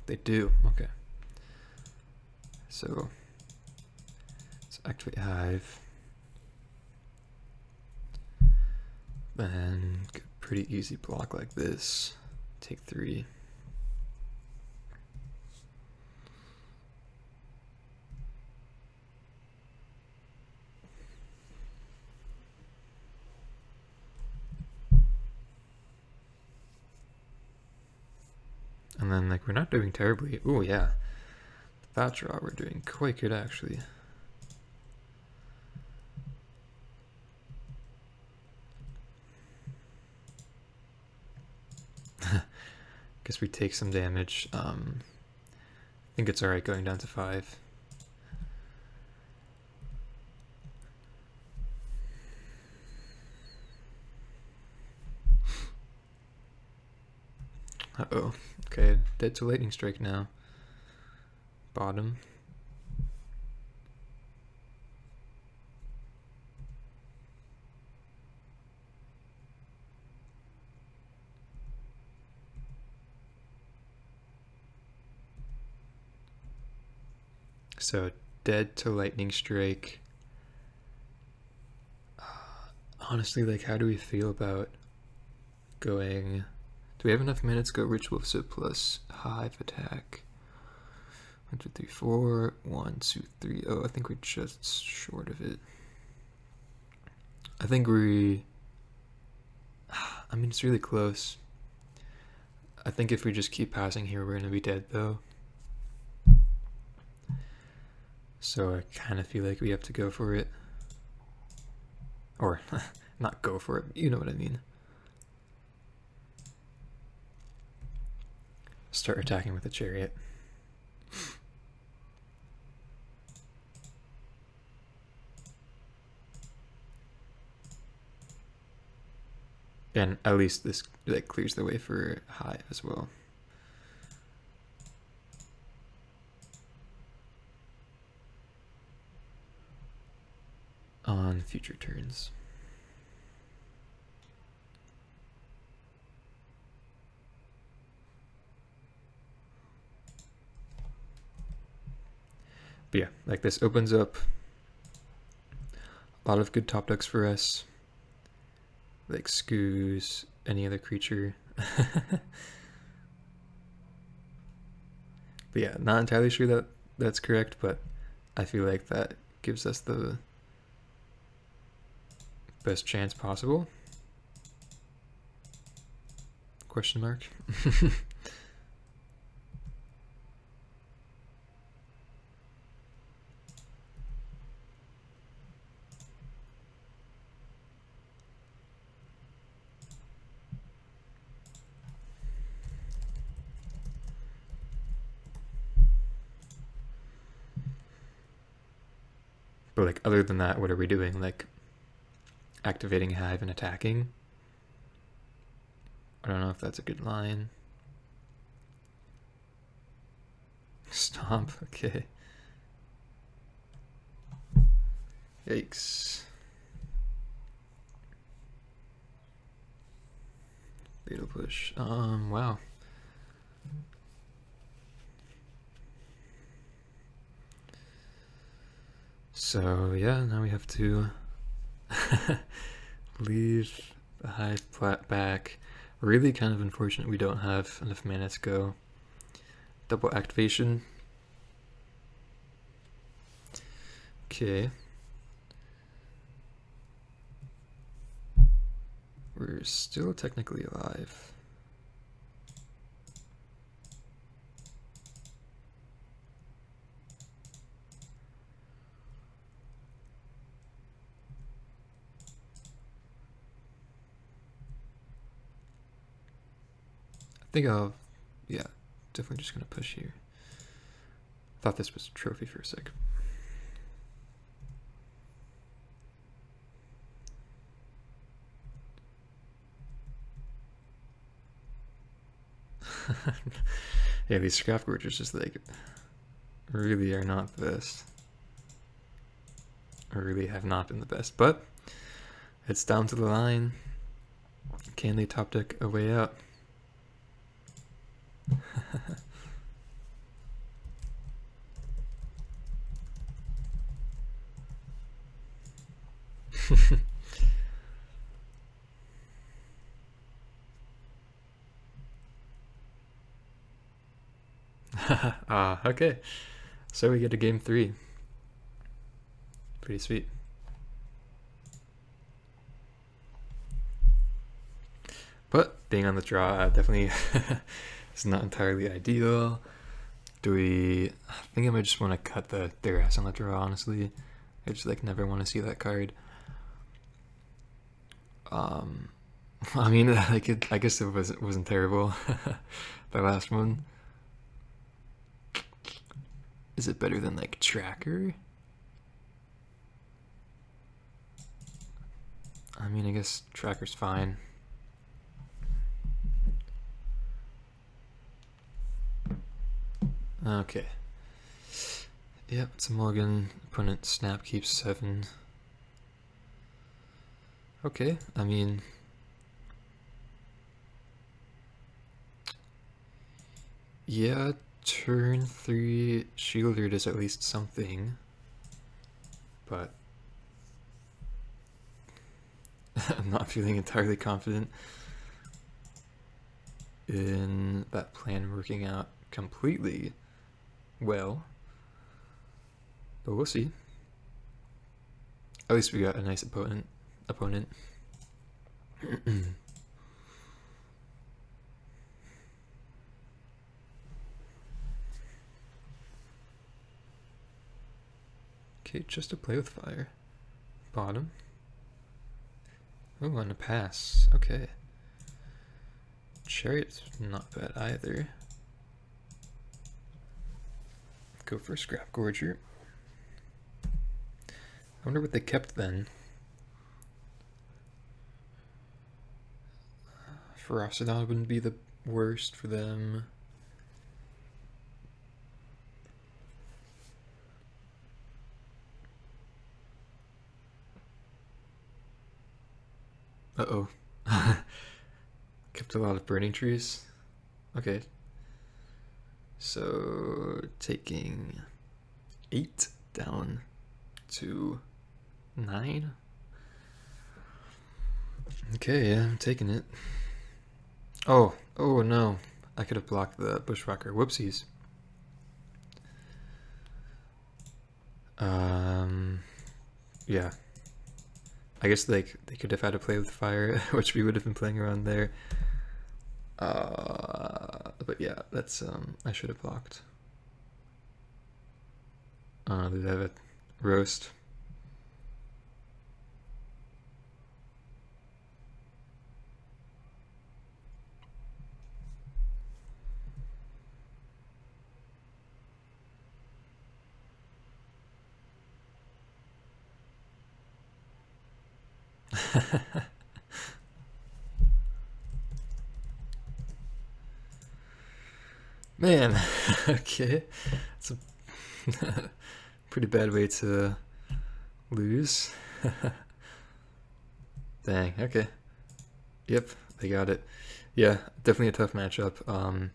They do, okay. So let's activate Hive. Then get a pretty easy block like this. Take 3. And then, like, we're not doing terribly. Oh yeah, that draw we're doing quite good actually. Guess we take some damage. I think it's alright going down to 5. Uh-oh. Okay, dead to Lightning Strike now. Bottom. So, dead to Lightning Strike. Honestly, like, how do we feel about going... Do we have enough minutes to go Ritual of Soot plus Hive attack? 1, 2, 3, 4. 1, 2, 3. Oh, I think we're just short of it. I think we... I mean, it's really close. I think if we just keep passing here, we're going to be dead, though. So I kind of feel like we have to go for it. Or, not go for it, you know what I mean. Start attacking with a chariot. And at least this, like, clears the way for Hive as well. On future turns. But yeah, like, this opens up a lot of good top decks for us. like scoos any other creature. But yeah, not entirely sure that that's correct, but I feel like that gives us the best chance possible. Question mark. But like other than that, what are we doing? Like activating Hive and attacking? I don't know if that's a good line. Stomp, okay. Yikes. Fatal push. Wow. So yeah, now we have to leave the Hive plat back. Really kind of unfortunate we don't have enough mana to go. Double activation. Okay. We're still technically alive. I think I'll, yeah, definitely just gonna push here. Thought this was a trophy for a sec. Yeah, these scrap gorgers just like really are not the best. Or really have not been the best, but it's down to the line. Can they top deck a way out? Okay. So we get a game 3. Pretty sweet. But being on the draw definitely is not entirely ideal. Do we... I think I might just want to cut the Theras on the draw, honestly. I just like never want to see that card. I mean, like I guess it wasn't terrible. The last one. Is it better than like Tracker? I mean, I guess Tracker's fine. Okay. Yep, it's a mulligan. Opponent snap keeps 7. Okay, I mean... yeah, turn 3 Shielder does at least something. But... I'm not feeling entirely confident in that plan working out completely well. But we'll see. At least we got a nice opponent. Okay, just to play with fire. Bottom. Oh, and a pass. Okay. Chariot's not bad either. Go for a Scrap Gorger. I wonder what they kept then. Ferocidon wouldn't be the worst for them. Uh-oh. Kept a lot of burning trees. Okay. So taking 8 down to 9. Okay, yeah, I'm taking it. Oh no. I could have blocked the Bushwhacker. Whoopsies. Yeah. I guess they could have had to play with fire, which we would have been playing around there. But yeah, that's I should have blocked. Did I have a roast? Man, okay. It's a pretty bad way to lose. Dang, okay. Yep, they got it. Yeah, definitely a tough matchup.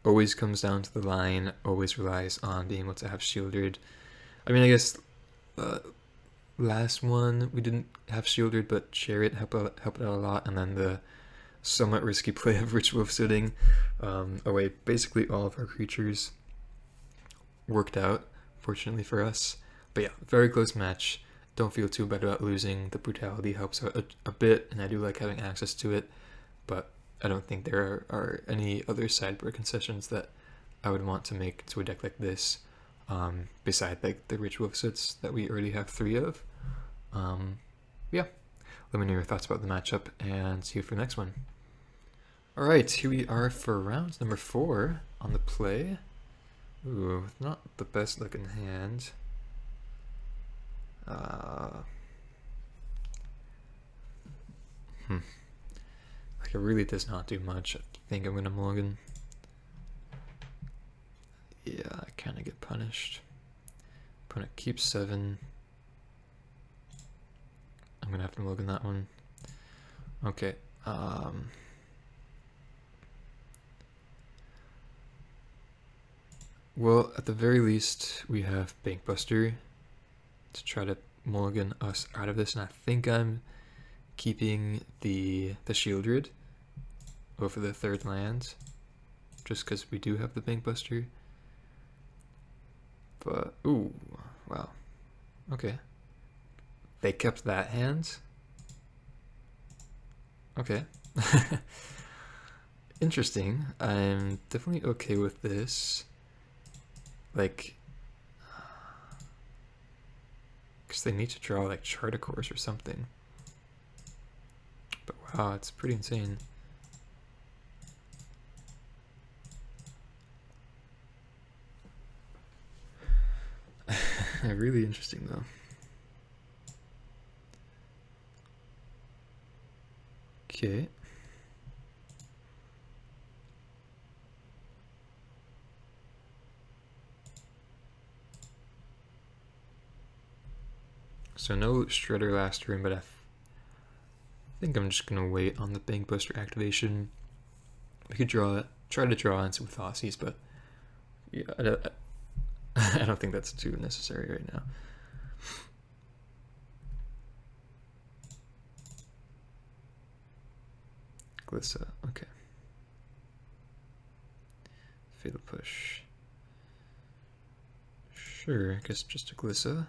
Always comes down to the line, always relies on being able to have shielded. I mean, I guess last one we didn't have shielded, but Chariot helped out a lot, and then the somewhat risky play of Rich Wolf sitting away basically all of our creatures worked out, fortunately for us. But yeah, very close match. Don't feel too bad about losing. The brutality helps out a bit, and I do like having access to it, but I don't think there are any other sideboard concessions that I would want to make to a deck like this, beside like the Rich Wolf sits that we already have 3 of. Yeah, let me know your thoughts about the matchup, and see you for the next one. Alright, here we are for round number 4 on the play. Ooh, not the best looking hand. Like, it really does not do much. I think I'm gonna mulligan. Yeah, I kind of get punished. Opponent keeps 7. I'm gonna have to mulligan that one. Okay. Well, at the very least, we have Bankbuster to try to mulligan us out of this, and I think I'm keeping the Shieldred over the 3rd land, just because we do have the Bankbuster. But, ooh, wow. Okay. They kept that hand? Okay. Interesting. I'm definitely okay with this. Like, because they need to draw like Chart a Course or something. But wow, it's pretty insane. Really interesting though. Okay. So no Shredder last turn, but I think I'm just gonna wait on the Bankbuster activation. We could try to draw into with Aussies, but yeah, I don't think that's too necessary right now. Glissa, okay. Fatal Push. Sure, I guess just a Glissa.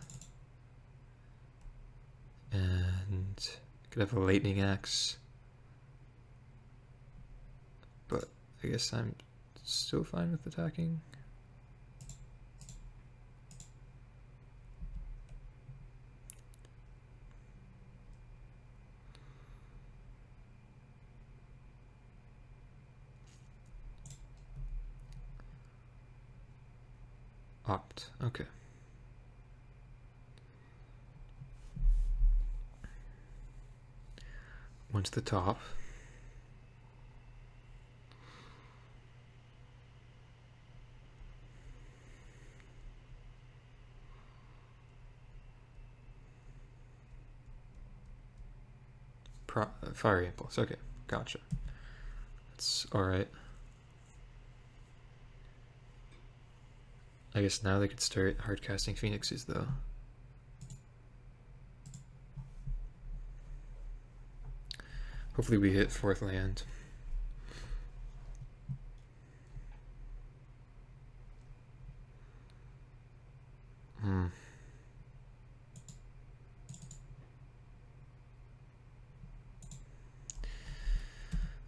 And could have a Lightning Axe. But I guess I'm still fine with attacking. Opt, okay. Once the top. Fire Impulse, okay, gotcha. That's alright. I guess now they could start hardcasting Phoenixes though. Hopefully we hit 4th land.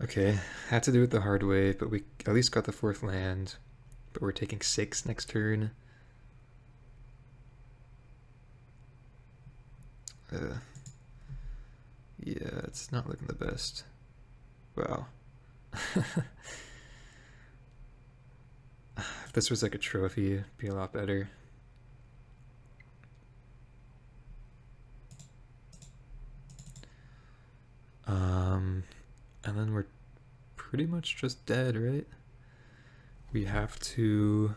Okay, had to do it the hard way, but we at least got the 4th land. But we're taking 6 next turn. Yeah, it's not looking the best. Wow. If this was like a trophy, it'd be a lot better. And then we're pretty much just dead, right? We have to...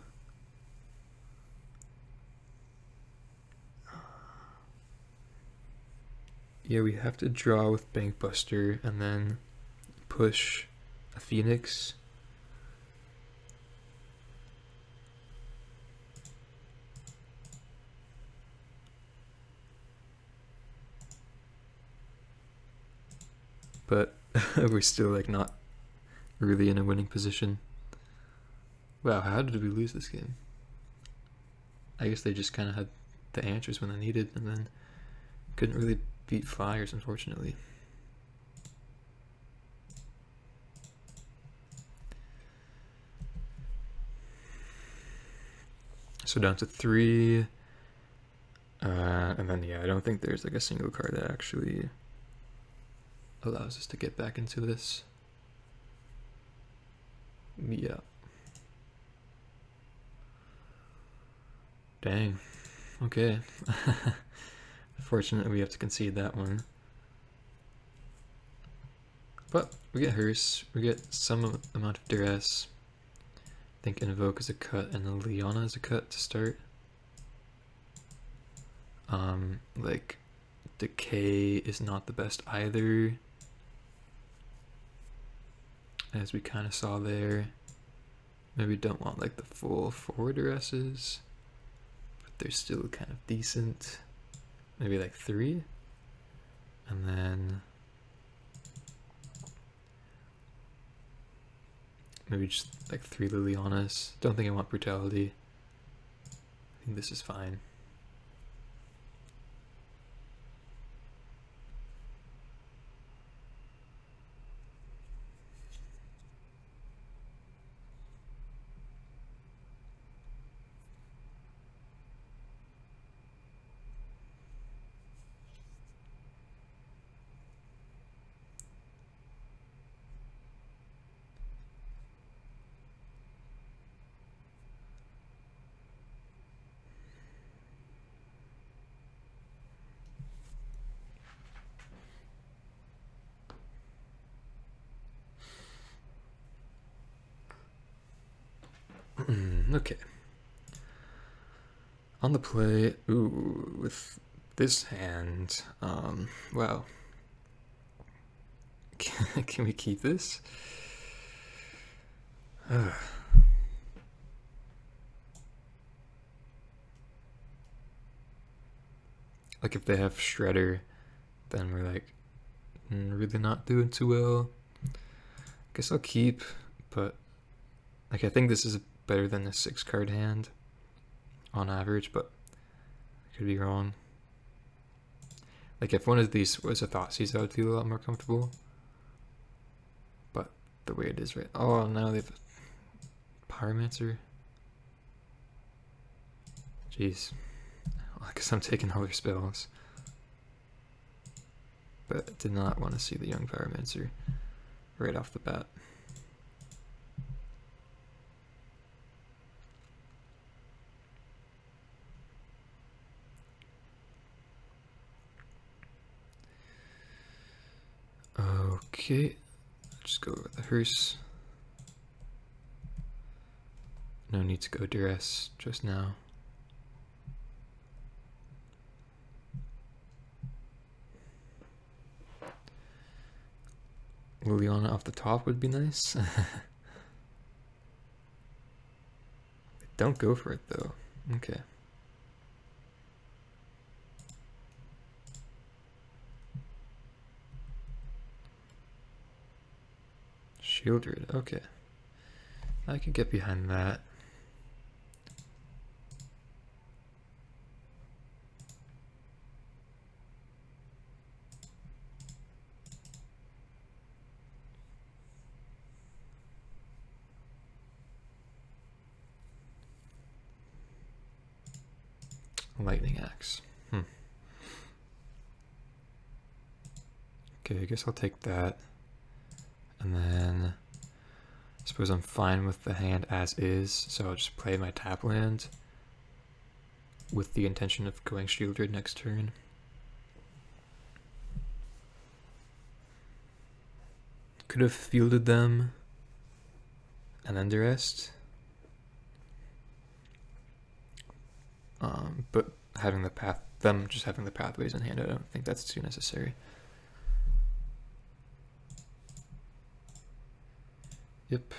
Yeah, we have to draw with Bankbuster and then push a Phoenix. But we're still like not really in a winning position. Wow, how did we lose this game? I guess they just kind of had the answers when they needed and then couldn't really beat Flyers, unfortunately. So down to 3. And then, yeah, I don't think there's like a single card that actually allows us to get back into this. Yeah. Dang. Okay. Fortunately, we have to concede that one. But we get Hearse, we get some amount of duress. I think Invoke is a cut and then Liana is a cut to start. Like, Decay is not the best either, as we kind of saw there. Maybe don't want like the full 4 duresses, but they're still kind of decent. Maybe like 3, and then maybe just like 3 Lilianas. Don't think I want Brutality. I think this is fine. Okay. On the play, ooh, with this hand, wow. Can we keep this? Like if they have Shredder, then we're like really not doing too well. Guess I'll keep, but like I think this is better than a 6-card hand on average, but I could be wrong. Like if one of these was a Thoughtseize, I would feel a lot more comfortable. But the way it is right, oh, now they have a Pyromancer. Jeez, I guess I'm taking all their spells, but did not want to see the young Pyromancer right off the bat. Okay, just go with the Hearse. No need to go duress just now. Liliana off the top would be nice. Don't go for it though. Okay. Shieldred, okay. I can get behind that. Lightning axe. Okay, I guess I'll take that. And then I suppose I'm fine with the hand as is, so I'll just play my tap land with the intention of going Shieldred next turn. Could have fielded them and then duressed. But having the path, just having the pathways in hand, I don't think that's too necessary. Yep.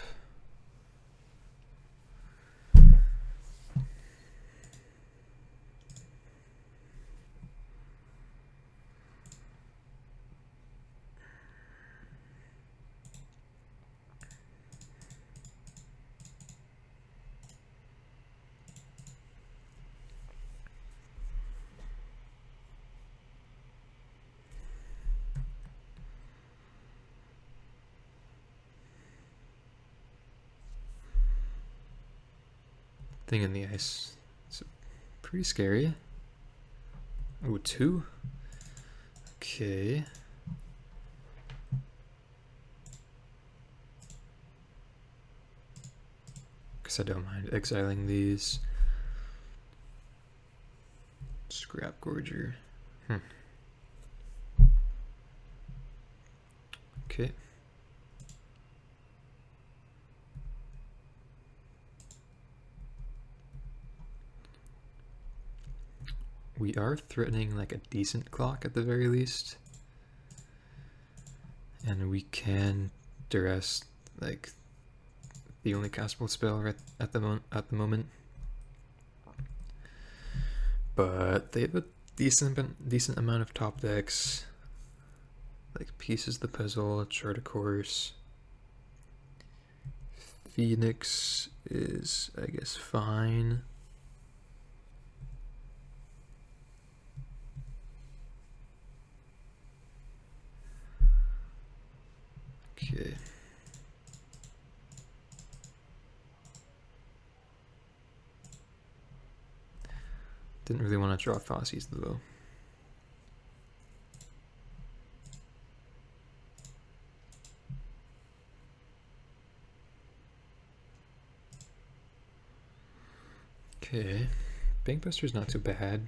Thing in the ice. It's pretty scary. Oh, 2? Okay. Guess I don't mind exiling these. Scrap Gorger. Okay. We are threatening like a decent clock at the very least. And we can duress like the only castable spell right at the moment. But they have a decent amount of top decks. Like Pieces the Puzzle, Chart a Course. Phoenix is, I guess, fine. Okay. Didn't really want to draw Thoughtseize though. Okay. Bankbuster's not too bad.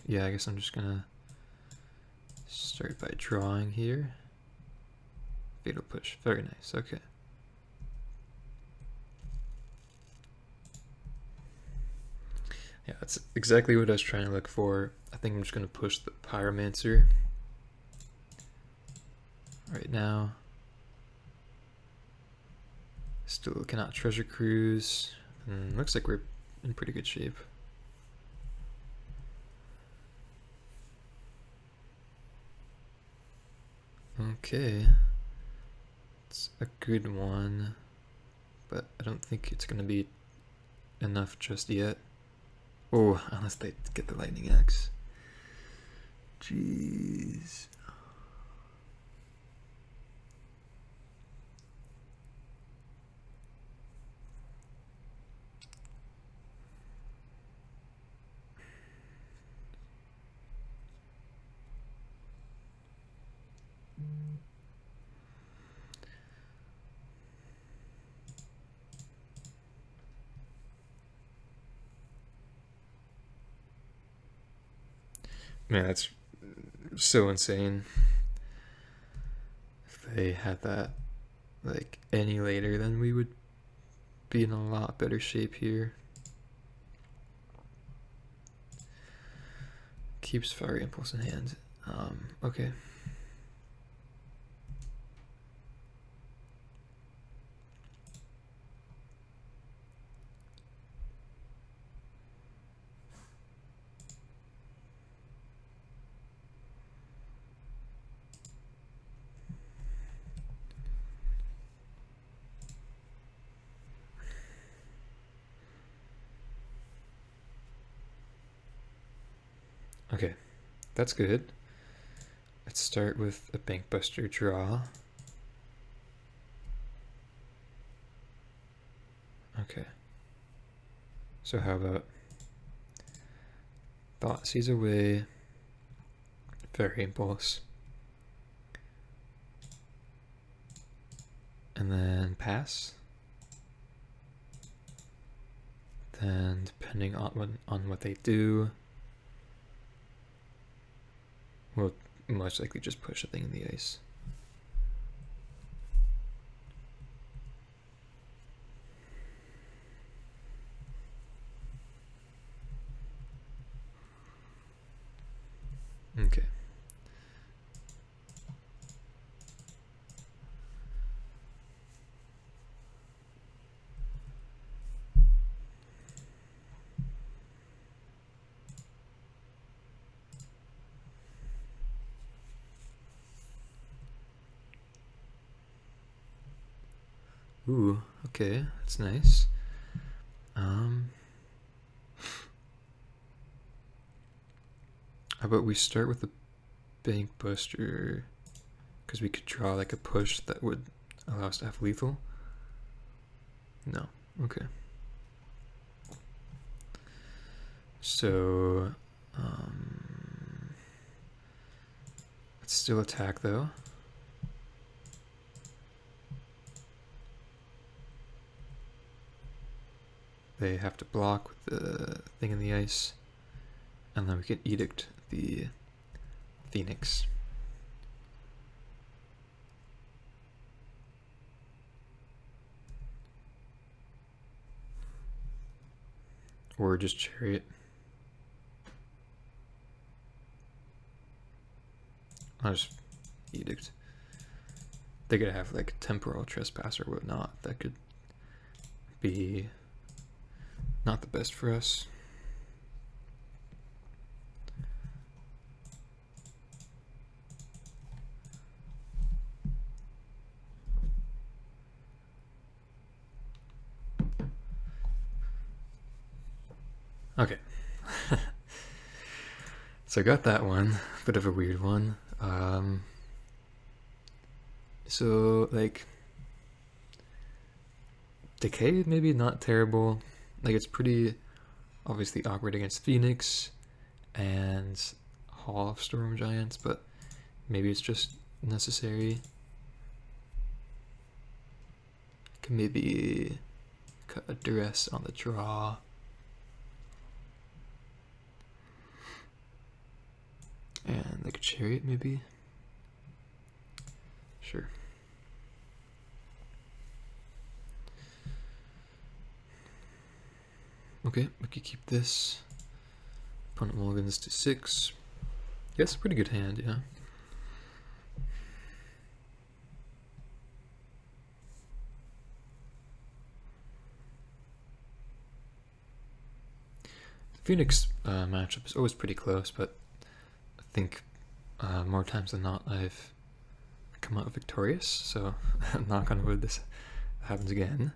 Yeah, I guess I'm just gonna start by drawing here. Fatal Push, very nice, okay. Yeah, that's exactly what I was trying to look for. I think I'm just gonna push the Pyromancer right now. Still cannot Treasure Cruise. Looks like we're in pretty good shape. Okay, it's a good one, but I don't think it's gonna be enough just yet. Oh, unless they get the Lightning Axe. Jeez. Man, that's so insane. If they had that like any later, then we would be in a lot better shape here. Keeps Fiery Impulse in hand. Okay. Okay, that's good. Let's start with a Bankbuster draw. Okay. So how about Thoughtseize away, Fairy Impulse, and then pass. Then depending on what they do, we'll most likely just push a thing in the ice. Okay. Ooh, okay, that's nice. How about we start with the Bankbuster, because we could draw like a push that would allow us to have lethal. No, okay. So, let's still attack though. They have to block with the thing in the ice, and then we can Edict the Phoenix. Or just Chariot. I'll just Edict. They could have like Temporal Trespass or whatnot. That could be not the best for us. Okay. So I got that one, bit of a weird one. So like Decay maybe not terrible. Like it's pretty obviously awkward against Phoenix and Hall of Storm Giants, but maybe it's just necessary. Can maybe cut a Duress on the draw. And like a Chariot maybe? Sure. Okay, we could keep this. Opponent mulligans to 6. Yes, pretty good hand, yeah. Phoenix matchup is always pretty close, but I think more times than not I've come out victorious, so knock on wood this happens again.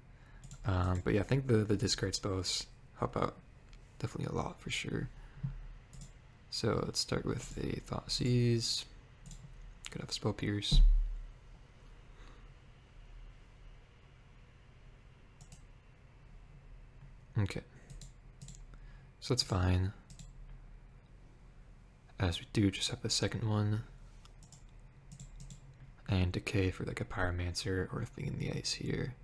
But yeah, I think the discard spells help out definitely a lot for sure. So let's start with a Thoughtseize. Could have a Spell Pierce. Okay. So that's fine. As we do just have the second one. And Decay for like a Pyromancer or a thing in the ice here.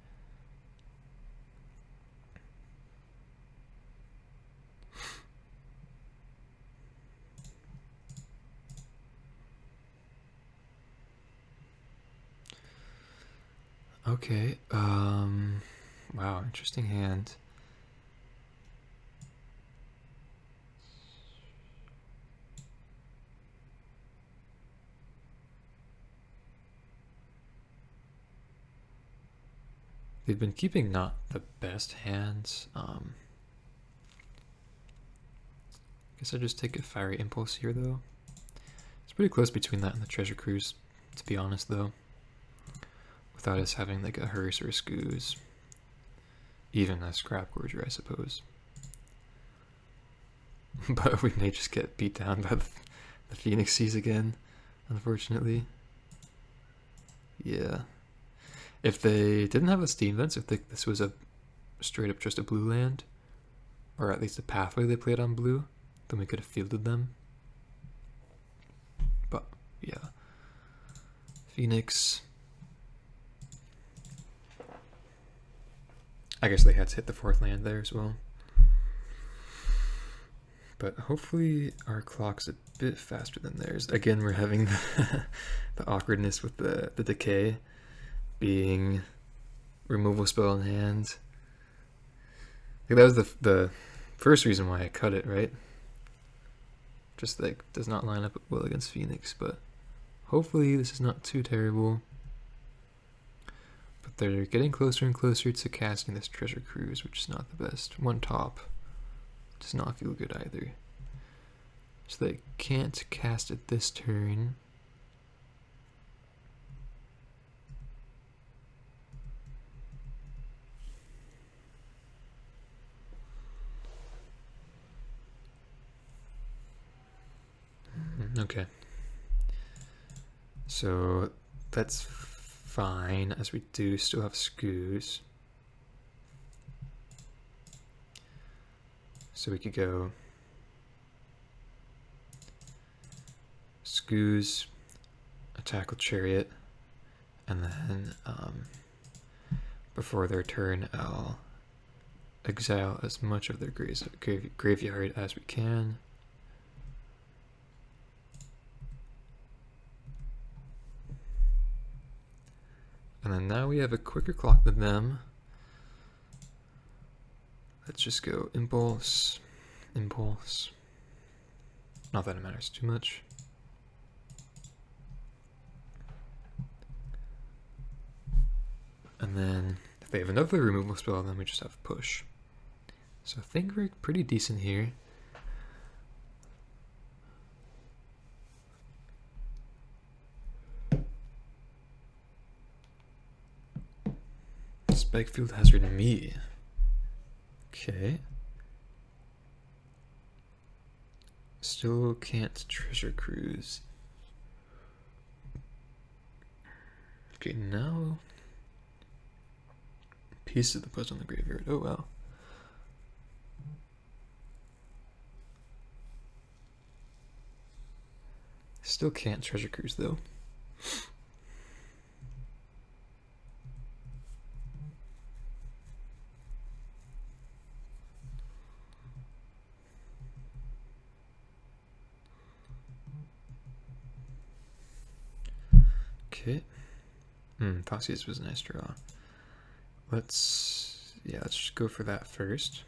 Okay, wow, interesting hand. They've been keeping not the best hands. Guess I just take a Fiery Impulse here though. It's pretty close between that and the Treasure Cruise, to be honest though. Without us having like a Hearse or a Scooze. Even a Scrap Gorger, I suppose. but we may just get beat down by the Phoenix Seas again, unfortunately. Yeah. If they didn't have a steam vents, if this was a straight up just a blue land, or at least a pathway they played on blue, then we could have fielded them. But yeah, Phoenix. I guess they had to hit the 4th land there as well. But hopefully our clock's a bit faster than theirs. Again, we're having the awkwardness with the decay being removal spell in hand. I think that was the first reason why I cut it, right? Just like does not line up well against Phoenix, but hopefully this is not too terrible. But they're getting closer and closer to casting this Treasure Cruise, which is not the best. 1 top does not feel good either. So they can't cast it this turn. Okay. So that's fine, as we do still have Scoos. So we could go Scoos, attack with Chariot, and then before their turn I'll exile as much of their graveyard as we can. And then now we have a quicker clock than them. Let's just go Impulse, Impulse. Not that it matters too much. And then if they have another removal spell, then we just have Push. So I think we're pretty decent here. Spikefield Hazard me. Okay. Still can't Treasure Cruise. Okay, now piece of the puzzle in the graveyard. Oh wow. Still can't Treasure Cruise though. Okay. Thoughtseize was a nice draw. Let's just go for that first.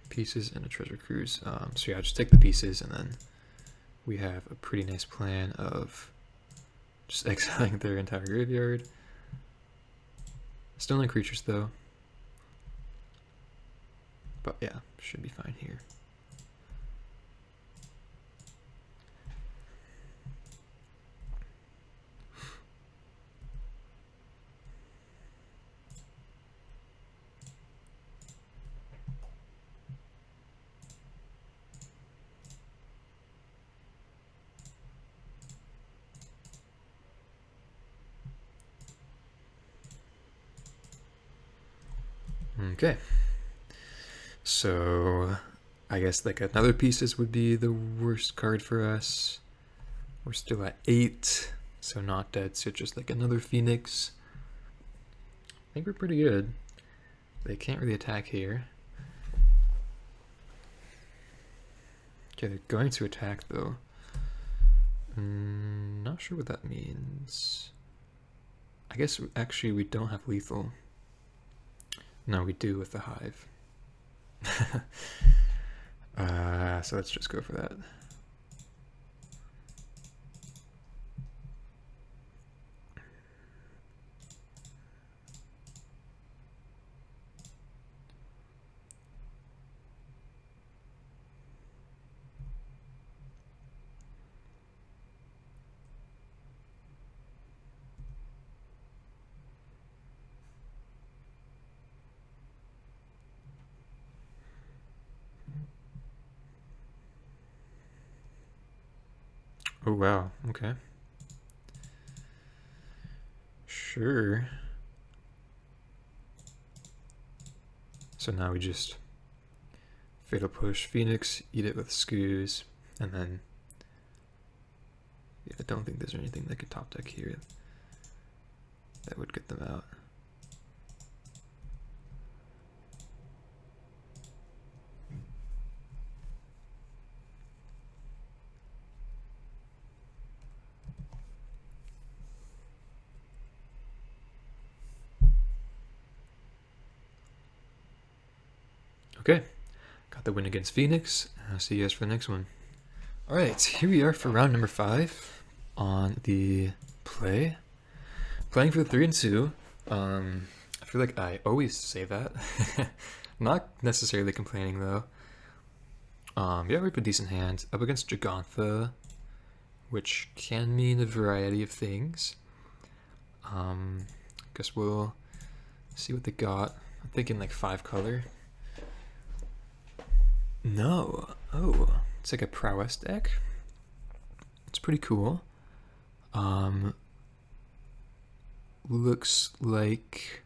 Pieces and a Treasure Cruise. So yeah, just take the pieces, and then we have a pretty nice plan of just exiling their entire graveyard. Still no creatures though. But yeah, should be fine here. Okay, so I guess like another pieces would be the worst card for us. We're still at 8, so not dead, so just like another Phoenix. I think we're pretty good. They can't really attack here. Okay, they're going to attack though. Not sure what that means. I guess actually we don't have lethal. No, we do with the Hive. So let's just go for that. Oh wow, okay. Sure. So now we just Fatal Push Phoenix, eat it with Scoos, and then yeah, I don't think there's anything that could top deck here that would get them out. Okay, got the win against Phoenix. I'll see you guys for the next one. Alright, here we are for round number 5 on the play. Playing for 3 and 2. I feel like I always say that. Not necessarily complaining though. Yeah, we have a decent hand. Up against Gigantha, which can mean a variety of things. Guess we'll see what they got. I'm thinking like 5 color. No. Oh, it's like a prowess deck. It's pretty cool. Looks like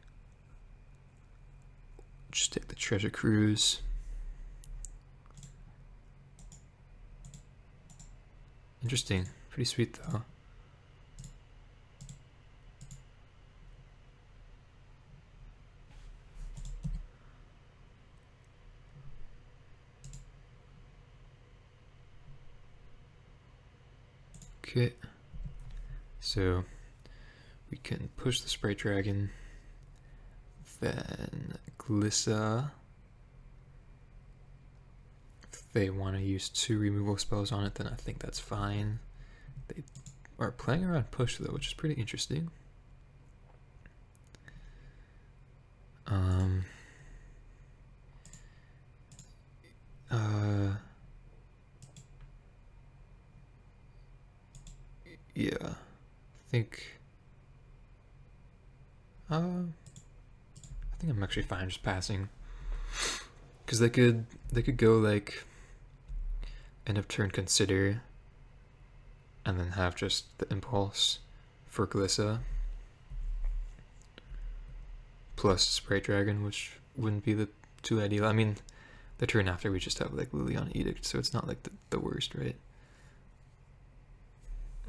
just take the treasure cruise. Interesting. Pretty sweet though. Okay, so we can push the Sprite Dragon, then Glissa. If they want to use 2 removal spells on it, then I think that's fine. They are playing around push though, which is pretty interesting. Yeah, I think I'm actually fine just passing, because they could go like end of turn consider, and then have just the impulse for Glissa plus Sprite Dragon, which wouldn't be the too ideal. I mean, the turn after we just have like Liliana Edict, so it's not like the worst, right?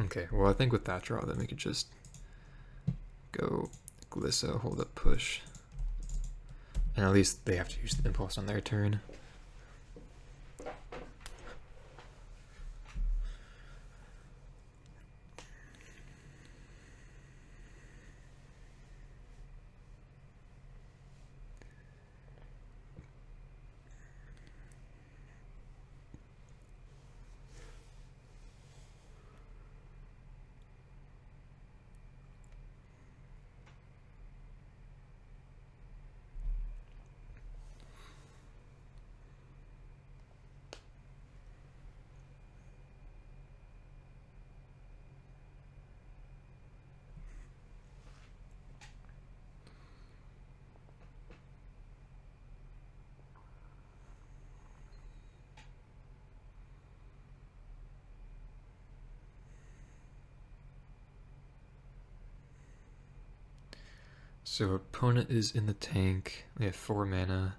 Okay, well I think with that draw then we could just go Glissa, hold up push. And at least they have to use the impulse on their turn. So opponent is in the tank. They have 4 mana.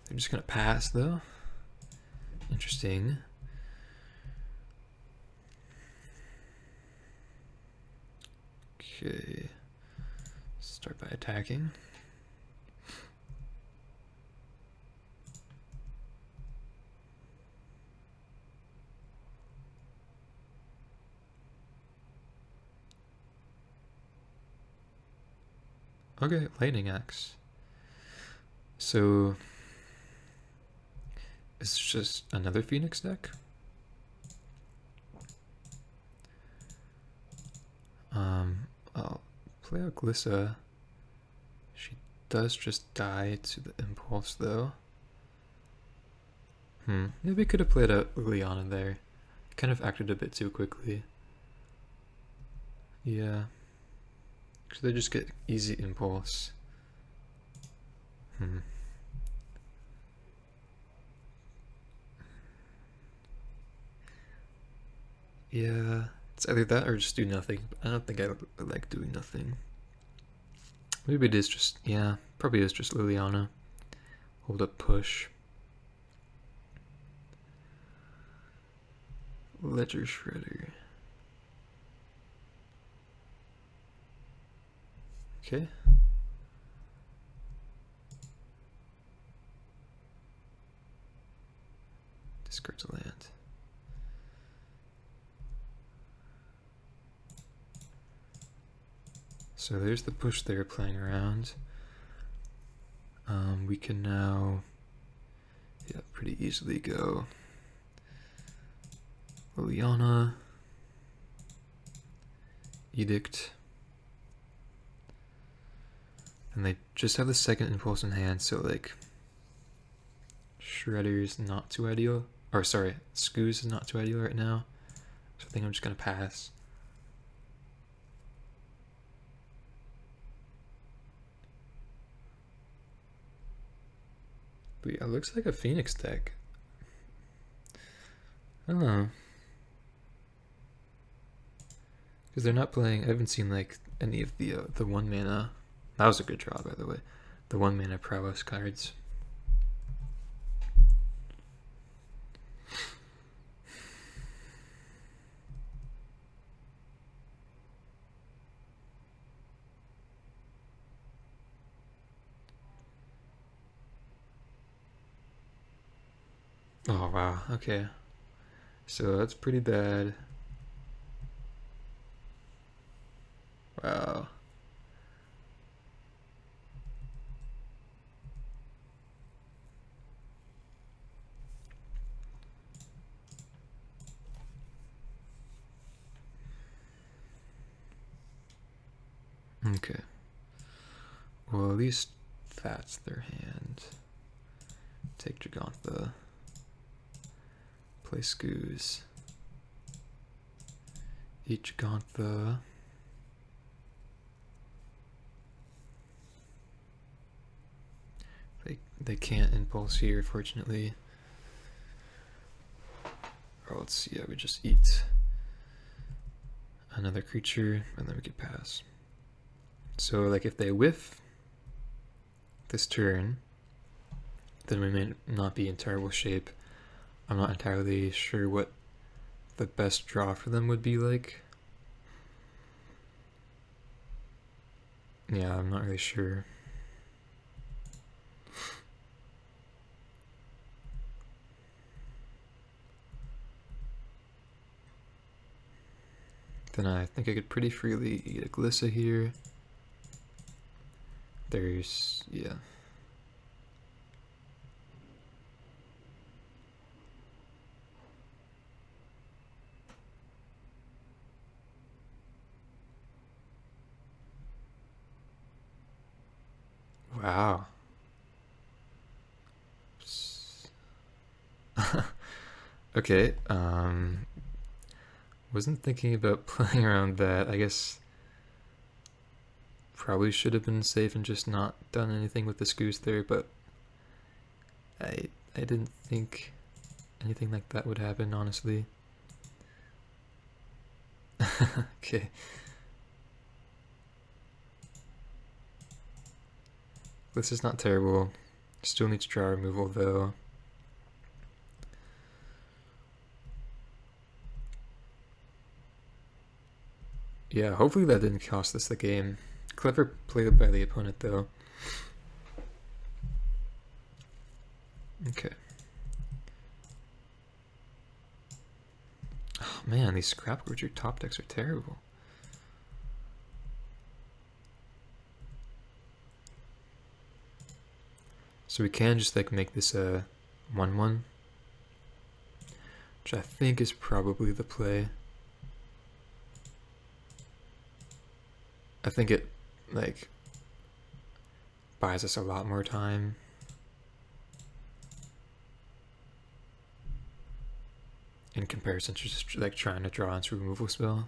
They're just gonna pass though. Interesting. Okay. Start by attacking. Okay, Lightning Axe. So it's just another Phoenix deck. I'll play out Glissa. She does just die to the impulse though. Maybe I could have played out Liliana there. Kind of acted a bit too quickly. Yeah. Because they just get easy impulse. Yeah, it's either that or just do nothing. I don't think I like doing nothing. Maybe it is just, yeah, probably is just Liliana. Hold up push. Ledger Shredder. Okay. Discards a land. So there's the push they're playing around. We can now, yeah, pretty easily go Liliana, Edict, and they just have the second impulse in hand, so like Shredder's not too ideal, or sorry, Scooz is not too ideal right now, so I think I'm just gonna pass. But yeah, it looks like a Phoenix deck. I don't know. Because they're not playing, I haven't seen like any of the 1 mana. That was a good draw, by the way. The 1 mana prowess cards. Oh wow, okay. So that's pretty bad. Wow. Okay. Well, at least that's their hand. Take Gigantha. Play Scooz. Eat Gigantha. They can't impulse here, fortunately. Or let's see, yeah, we just eat another creature and then we could pass. So like if they whiff this turn, then we may not be in terrible shape. I'm not entirely sure what the best draw for them would be like. Yeah, I'm not really sure. Then I think I could pretty freely eat a Glissa here. There's, yeah. Wow. Okay, wasn't thinking about playing around that. I guess probably should have been safe and just not done anything with the Scooz there, but I didn't think anything like that would happen, honestly. Okay. This is not terrible. Still needs draw removal though. Yeah, hopefully that didn't cost us the game. Clever play by the opponent though. Okay. Oh man, these Scrap Gorger top decks are terrible. So we can just like make this a 1/1, which I think is probably the play. I think it like buys us a lot more time. In comparison to just like trying to draw into a removal spell.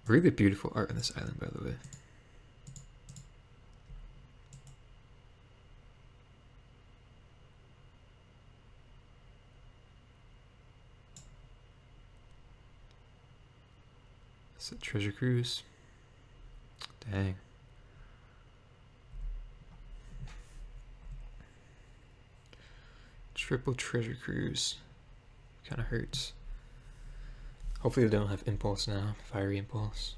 Really beautiful art on this island, by the way. Is it Treasure Cruise? Dang. Triple Treasure Cruise. Kind of hurts. Hopefully they don't have Impulse now. Fiery Impulse.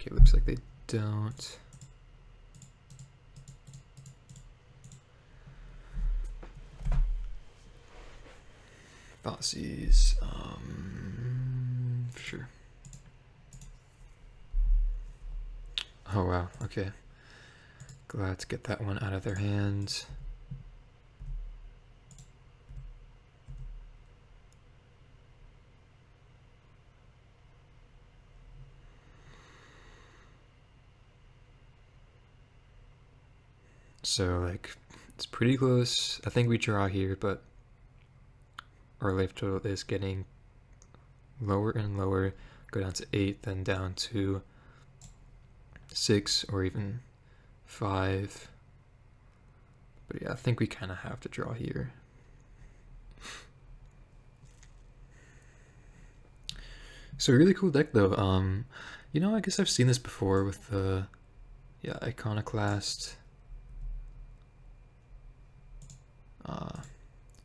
Okay, looks like they don't. Thoughtseize. Sure. Oh wow, okay. Glad to get that one out of their hands. So like, it's pretty close. I think we draw here, but our life total is getting lower and lower. Go down to 8, then down to 6 or even 5. But yeah, I think we kind of have to draw here. So really cool deck though. You know, I guess I've seen this before with the Iconoclast,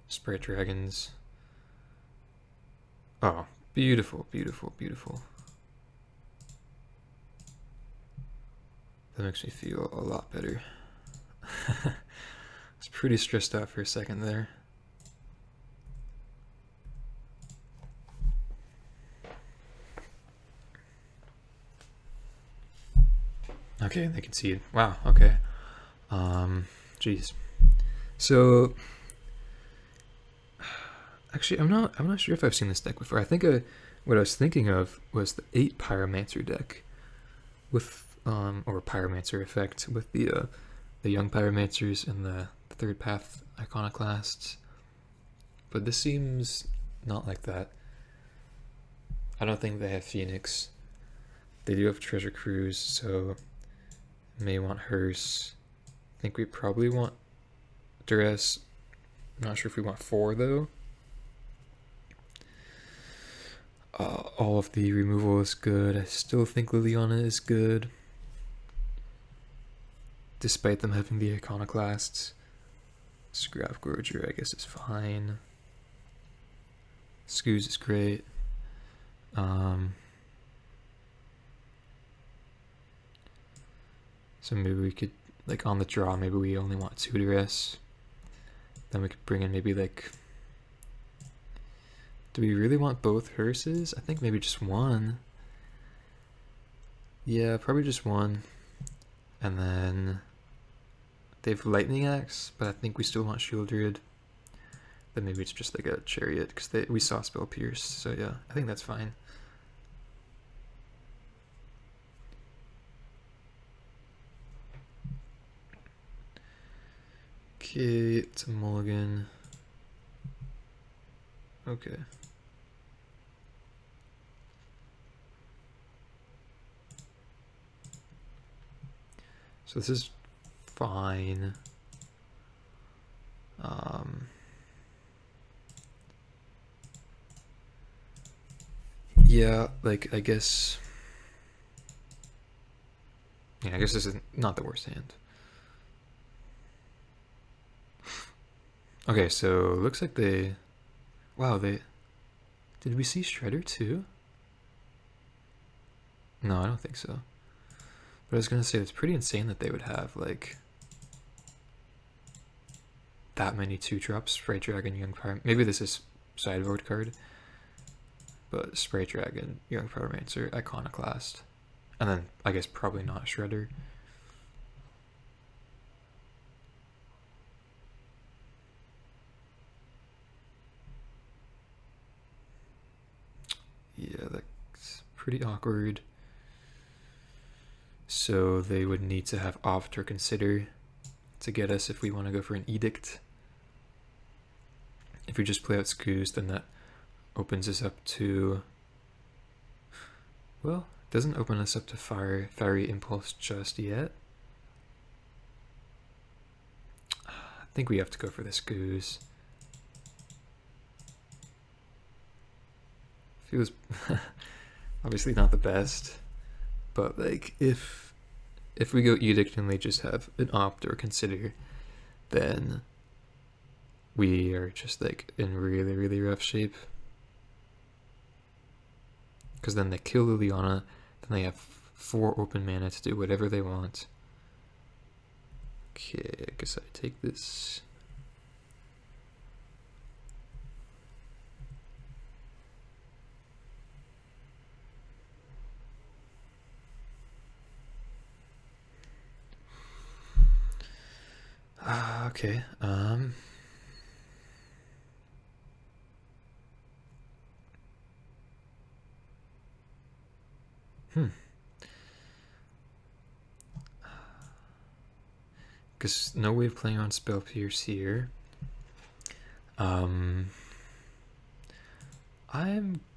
Spirit Dragons. Oh, beautiful, beautiful, beautiful. That makes me feel a lot better. I was pretty stressed out for a second there. Okay, they can see it. Wow, okay. Jeez. So actually, I'm not sure if I've seen this deck before. I think what I was thinking of was the 8 Pyromancer deck with or Pyromancer effect with the young Pyromancers and the third path Iconoclasts. But this seems not like that. I don't think they have Phoenix. They do have Treasure Cruise, so may want Hearse. I think we probably want Duress. I'm not sure if we want 4 though. All of the removal is good. I still think Liliana is good, despite them having the Iconoclasts. Scrap Gorger, I guess, is fine. Scoos is great. So maybe we could, like on the draw, maybe we only want 2 Duress. Then we could bring in maybe like, do we really want both Hearses? I think maybe just one. Yeah, probably just one. And then they have Lightning Axe, but I think we still want Shield Druid. Then maybe it's just like a Chariot, because we saw Spell Pierce, so yeah, I think that's fine. Okay, it's a mulligan. Okay. So this is fine. Yeah, like I guess this is not the worst hand. Okay, so looks like they, wow, did we see Shredder too? No, I don't think so. But I was gonna say, it's pretty insane that they would have like that many 2-drops. Sprite Dragon, Young Pyromancer. Maybe this is sideboard card, but Sprite Dragon, Young Pyromancer, Iconoclast, and then I guess probably not Shredder. Yeah, that's pretty awkward. So they would need to have Opt or Consider to get us if we want to go for an Edict. If we just play out Scoos, then that opens us up to, well, it doesn't open us up to Fiery Impulse just yet. I think we have to go for the Scoos. Feels obviously not the best, but like if we go Edict and they just have an opt or consider, then we are just like in really, really rough shape. Because then they kill Liliana, then they have 4 open mana to do whatever they want. Okay, I guess I take this. Okay, Because no way of playing on Spell Pierce here. I'm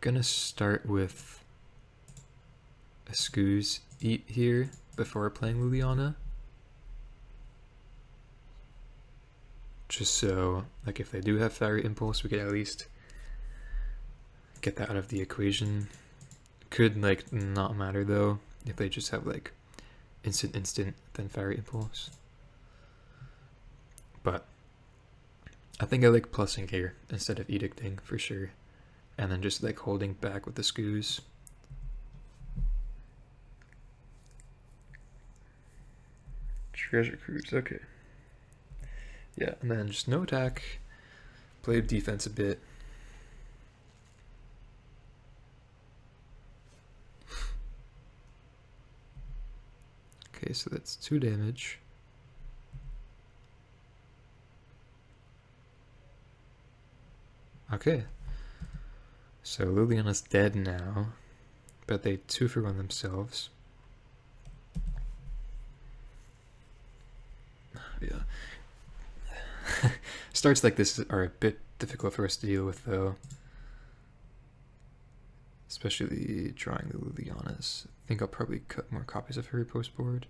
gonna start with a Scooz Eat here before playing Liliana. Just so, like, if they do have Fiery Impulse, we could at least get that out of the equation. Could, like, not matter, though, if they just have, like, instant, then Fiery Impulse. But I think I like plussing here instead of edicting, for sure. And then just, like, holding back with the Scooz. Treasure Cruise, okay. Yeah, and then just no attack, play defense a bit. Okay, so that's 2 damage. Okay. So Liliana's dead now, but they 2-for-1 themselves. Yeah. Starts like this are a bit difficult for us to deal with, though. Especially drawing the Lilianas. I think I'll probably cut more copies of her post board.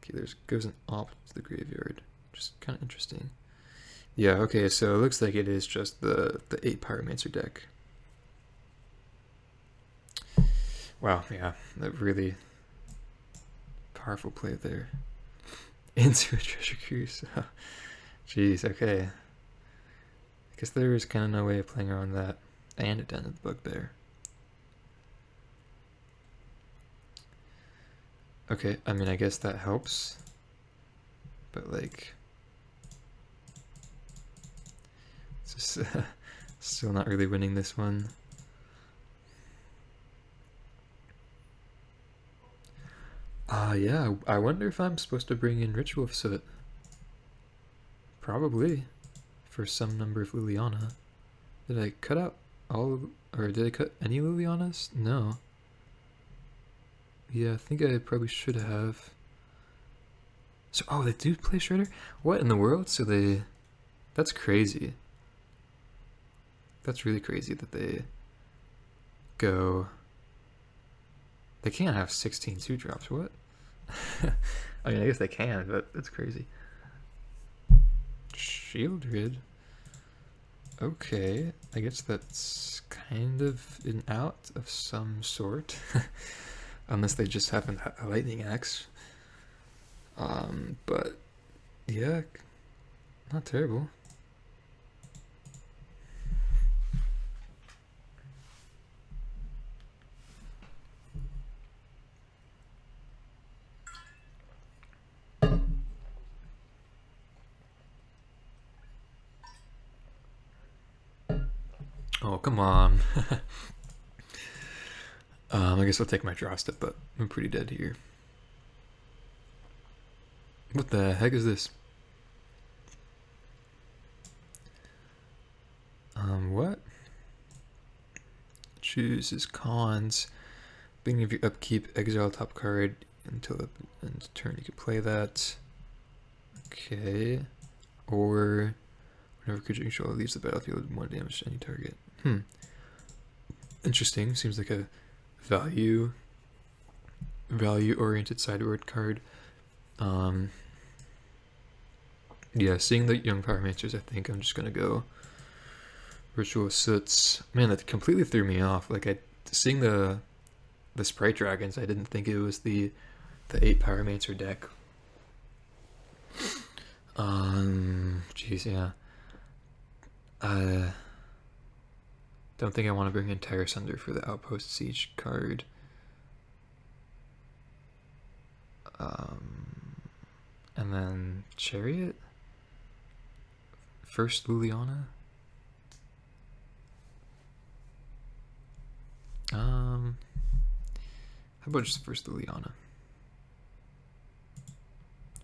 Okay, there's goes an opt to the graveyard. Just kind of interesting. Yeah, okay, so it looks like it is just the 8 Pyromancer deck. Wow, yeah, that really powerful play there. Into a Treasure Cruise. Jeez, okay. I guess there is kind of no way of playing around that. And it ended the Bugbear. Okay, I mean, I guess that helps. But, like, it's just still not really winning this one. Yeah, I wonder if I'm supposed to bring in Ritual Soot. Probably. For some number of Liliana. Did I cut out all, or did I cut any Lilianas? No. Yeah, I think I probably should have. So, oh, they do play Shredder? What in the world? So they, that's crazy. That's really crazy that they go, they can't have 16 2-drops, what? I mean, I guess they can, but that's crazy. Shieldred. Okay, I guess that's kind of an out of some sort. Unless they just happen to have a lightning axe. But yeah, not terrible. Oh, come on. I guess I'll take my draw step, but I'm pretty dead here. What the heck is this? What? Choose his cons. Beginning of your upkeep, exile top card until the end of turn. You can play that. Okay. Or whenever creature you control leaves the battlefield, 1 damage to any target. Interesting. Seems like a value oriented sideboard card. Yeah, seeing the young Pyromancers, I think I'm just gonna go Ritual Soots. Man, that completely threw me off. Like, seeing the Sprite Dragons, I didn't think it was the 8 Pyromancer deck. Jeez, yeah. Don't think I want to bring in Terra Sunder for the Outpost Siege card. And then Chariot? First Liliana? How about just first Liliana?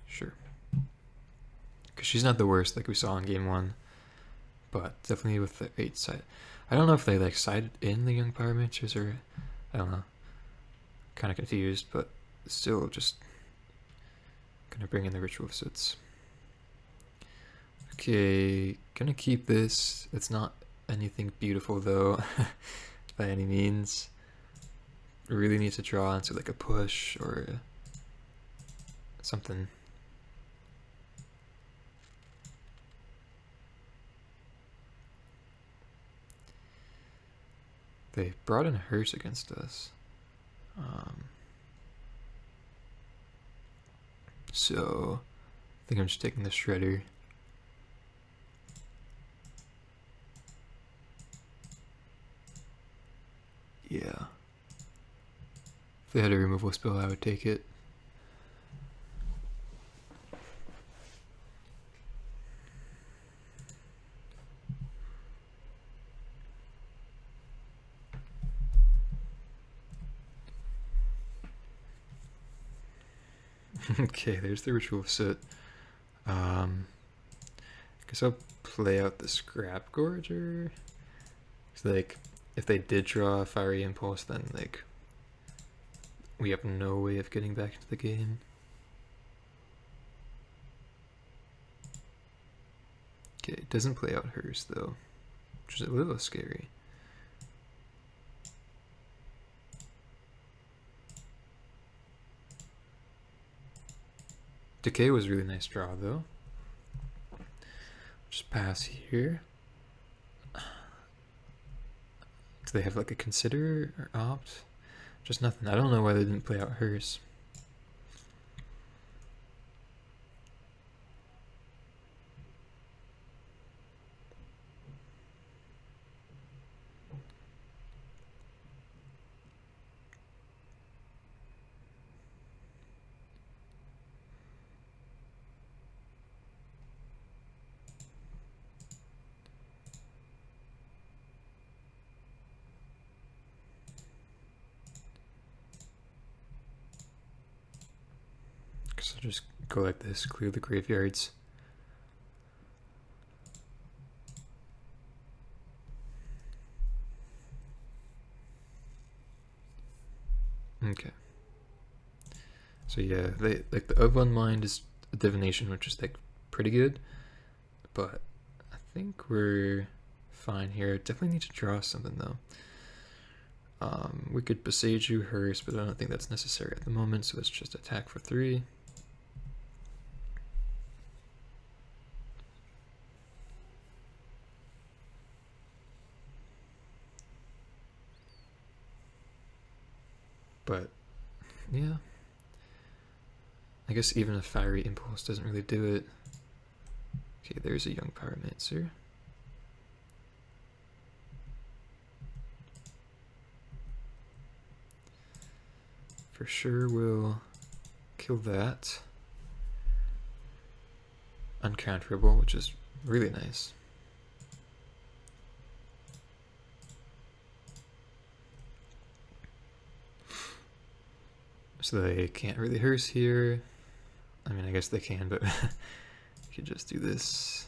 Sure. Because she's not the worst like we saw in game 1. But definitely with the 8 side. I don't know if they like sided in the young Pyromancers or I don't know. Kind of confused, but still just gonna bring in the Ritual of Soots. Okay, gonna keep this. It's not anything beautiful though, by any means. Really need to draw into like a push or something. They brought in a hearse against us. So I think I'm just taking the Shredder. Yeah. If they had a removal spell, I would take it. Okay, there's the Ritual of Soot. Guess I'll play out the Scrap Gorger. So like, if they did draw a Fiery Impulse, then like, we have no way of getting back into the game. Okay, it doesn't play out hers though, which is a little scary. Decay was a really nice draw though. Just pass here. Do they have like a Consider or Opt? Just nothing. I don't know why they didn't play out hers. So just go like this, clear the graveyards. Okay. So yeah, they like the of Unmind is a divination, which is like pretty good, but I think we're fine here. Definitely need to draw something though. We could Boseiju Hearse, but I don't think that's necessary at the moment, so let's just attack for 3. But yeah, I guess even a Fiery Impulse doesn't really do it. Okay, there's a young Pyromancer. For sure we'll kill that. Uncounterable, which is really nice. So they can't really hearse here. I mean, I guess they can, but you could just do this.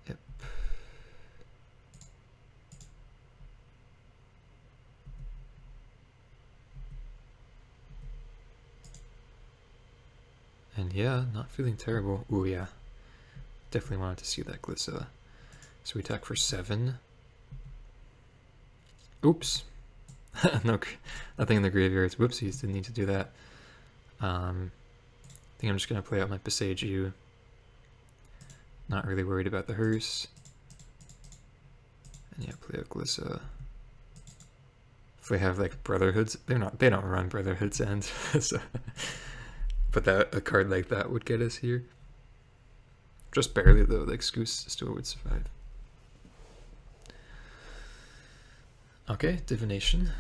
Yep. And yeah, not feeling terrible. Ooh, yeah. Definitely wanted to see that Glissa. So we attack for 7. Oops. No, nothing in the graveyards. Whoopsies, didn't need to do that. I think I'm just going to play out my Passagiu. Not really worried about the hearse. And yeah, play out Glissa. If they have like Brotherhoods, they don't run Brotherhood's End. So, but that a card like that would get us here. Just barely though, like Scoose still would survive. Okay, Divination.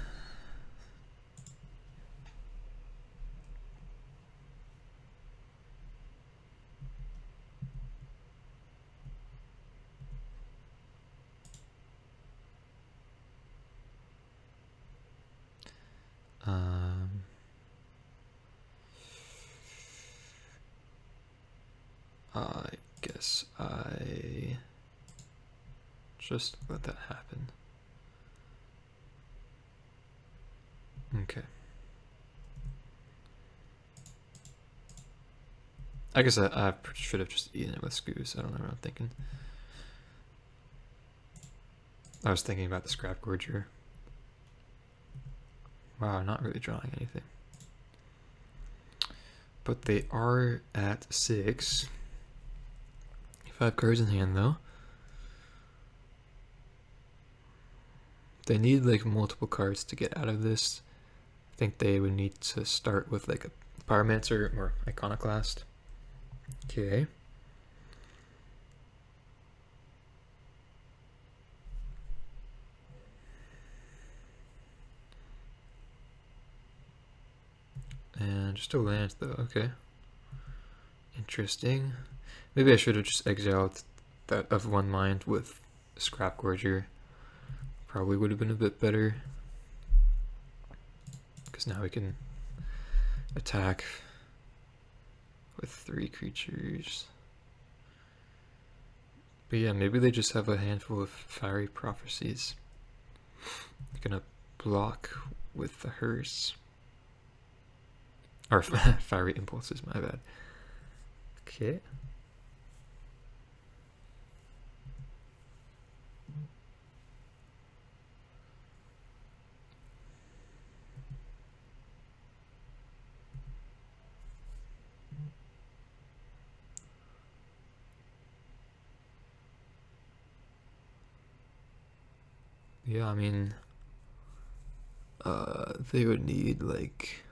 I guess I just let that happen. Okay. I guess I should have just eaten it with Scoose. I don't know what I'm thinking. I was thinking about the Scrap Gorger. Wow, not really drawing anything. But they are at 6. 5 cards in hand though. They need like multiple cards to get out of this. I think they would need to start with like a Pyromancer or Iconoclast. Okay. And just a land though, okay. Interesting. Maybe I should have just exiled that of one mind with Scrap Gorger. Probably would have been a bit better. Because now we can attack with 3 creatures. But yeah, maybe they just have a handful of Fiery Prophecies. They're gonna block with the hearse. Or Fiery Impulses, my bad. Okay. Yeah, I mean, they would need like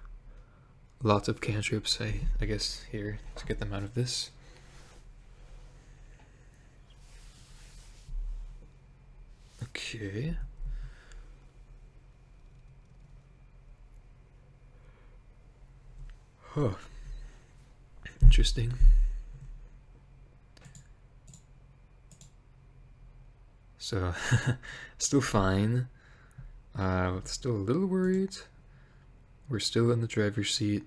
lots of cantrips, I guess, here to get them out of this. Okay. Huh. Interesting. So, still fine. Still a little worried. We're still in the driver's seat,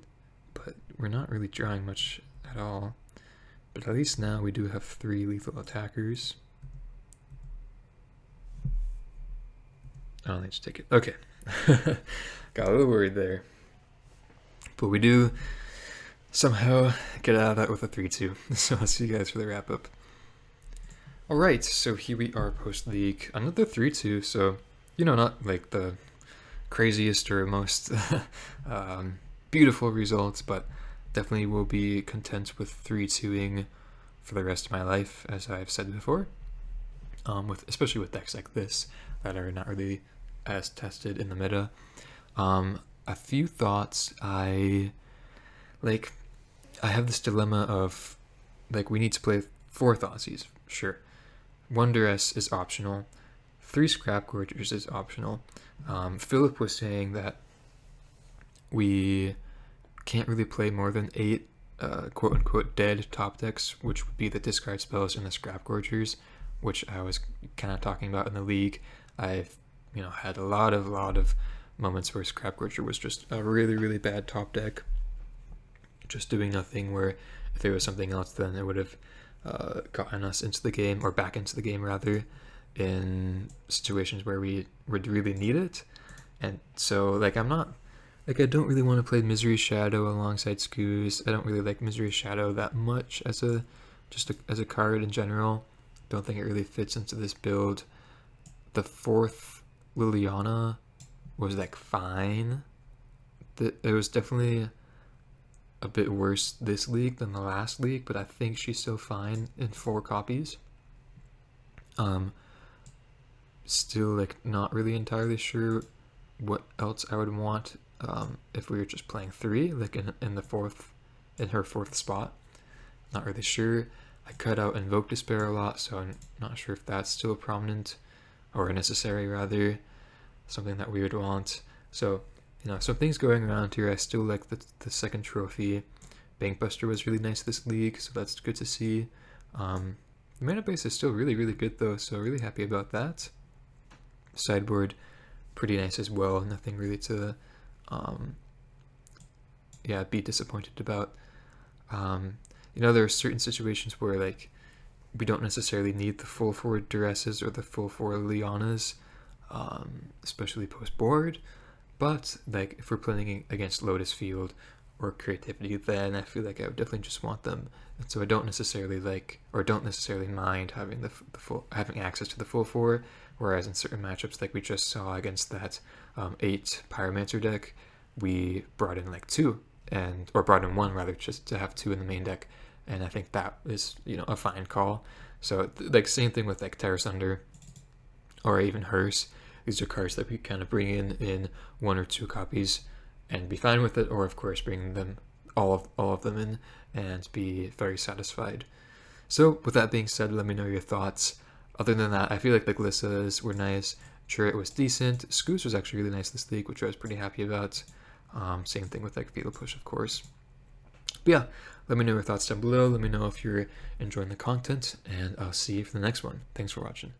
but we're not really drawing much at all. But at least now we do have 3 lethal attackers. Oh, let's take it. Okay. Got a little worried there. But we do somehow get out of that with a 3-2. So I'll see you guys for the wrap up. Alright, so here we are post-league. Another 3-2, so, you know, not like the craziest or most beautiful results, but definitely will be content with 3-2ing for the rest of my life, as I've said before. Especially with decks like this that are not really as tested in the meta. A few thoughts. I have this dilemma of, like, we need to play 4 Thoughtseize, sure. 1 Duress is optional. 3 Scrap Gorgers is optional. Philip was saying that we can't really play more than 8 quote-unquote dead top decks, which would be the discard spells and the Scrap Gorgers, which I was kind of talking about in the league. I've had a lot of moments where Scrap Gorger was just a really, really bad top deck, just doing nothing, where if there was something else, then it would have gotten us into the game, or back into the game rather, in situations where we would really need it. And so, like, I don't really want to play Misery Shadow alongside Scoose. I don't really like Misery Shadow that much as a card in general. Don't think it really fits into this build. The 4th Liliana was like fine. It was definitely a bit worse this league than the last league, but I think she's still fine in 4 copies. Still like not really entirely sure what else I would want if we were just playing 3, like in her 4th spot. Not really sure. I cut out Invoke Despair a lot, so I'm not sure if that's still prominent or necessary, rather, something that we would want. So, you know, some things going around here. I still like the second trophy. Bankbuster was really nice this league, so that's good to see. The mana base is still really, really good though, so really happy about that. Sideboard, pretty nice as well. Nothing really to, be disappointed about. You know, there are certain situations where like we don't necessarily need the full 4 Duresses or the full 4 Lianas, especially post board. But like if we're playing against Lotus Field or Creativity, then I feel like I would definitely just want them. And so I don't necessarily mind having having access to the full 4. Whereas in certain matchups, like we just saw against that 8 Pyromancer deck, we brought in like 2, or brought in 1 rather, just to have 2 in the main deck. And I think that is, you know, a fine call. So like same thing with like Terra Sunder or even Hearse. These are cards that we kind of bring in 1 or 2 copies and be fine with it, or of course bring them all of them in and be very satisfied. So with that being said, let me know your thoughts. Other than that, I feel like the Glissas were nice. Churret was decent. Scoos was actually really nice this league, which I was pretty happy about. Same thing with like Fatal Push, of course. But yeah, let me know your thoughts down below. Let me know if you're enjoying the content, and I'll see you for the next one. Thanks for watching.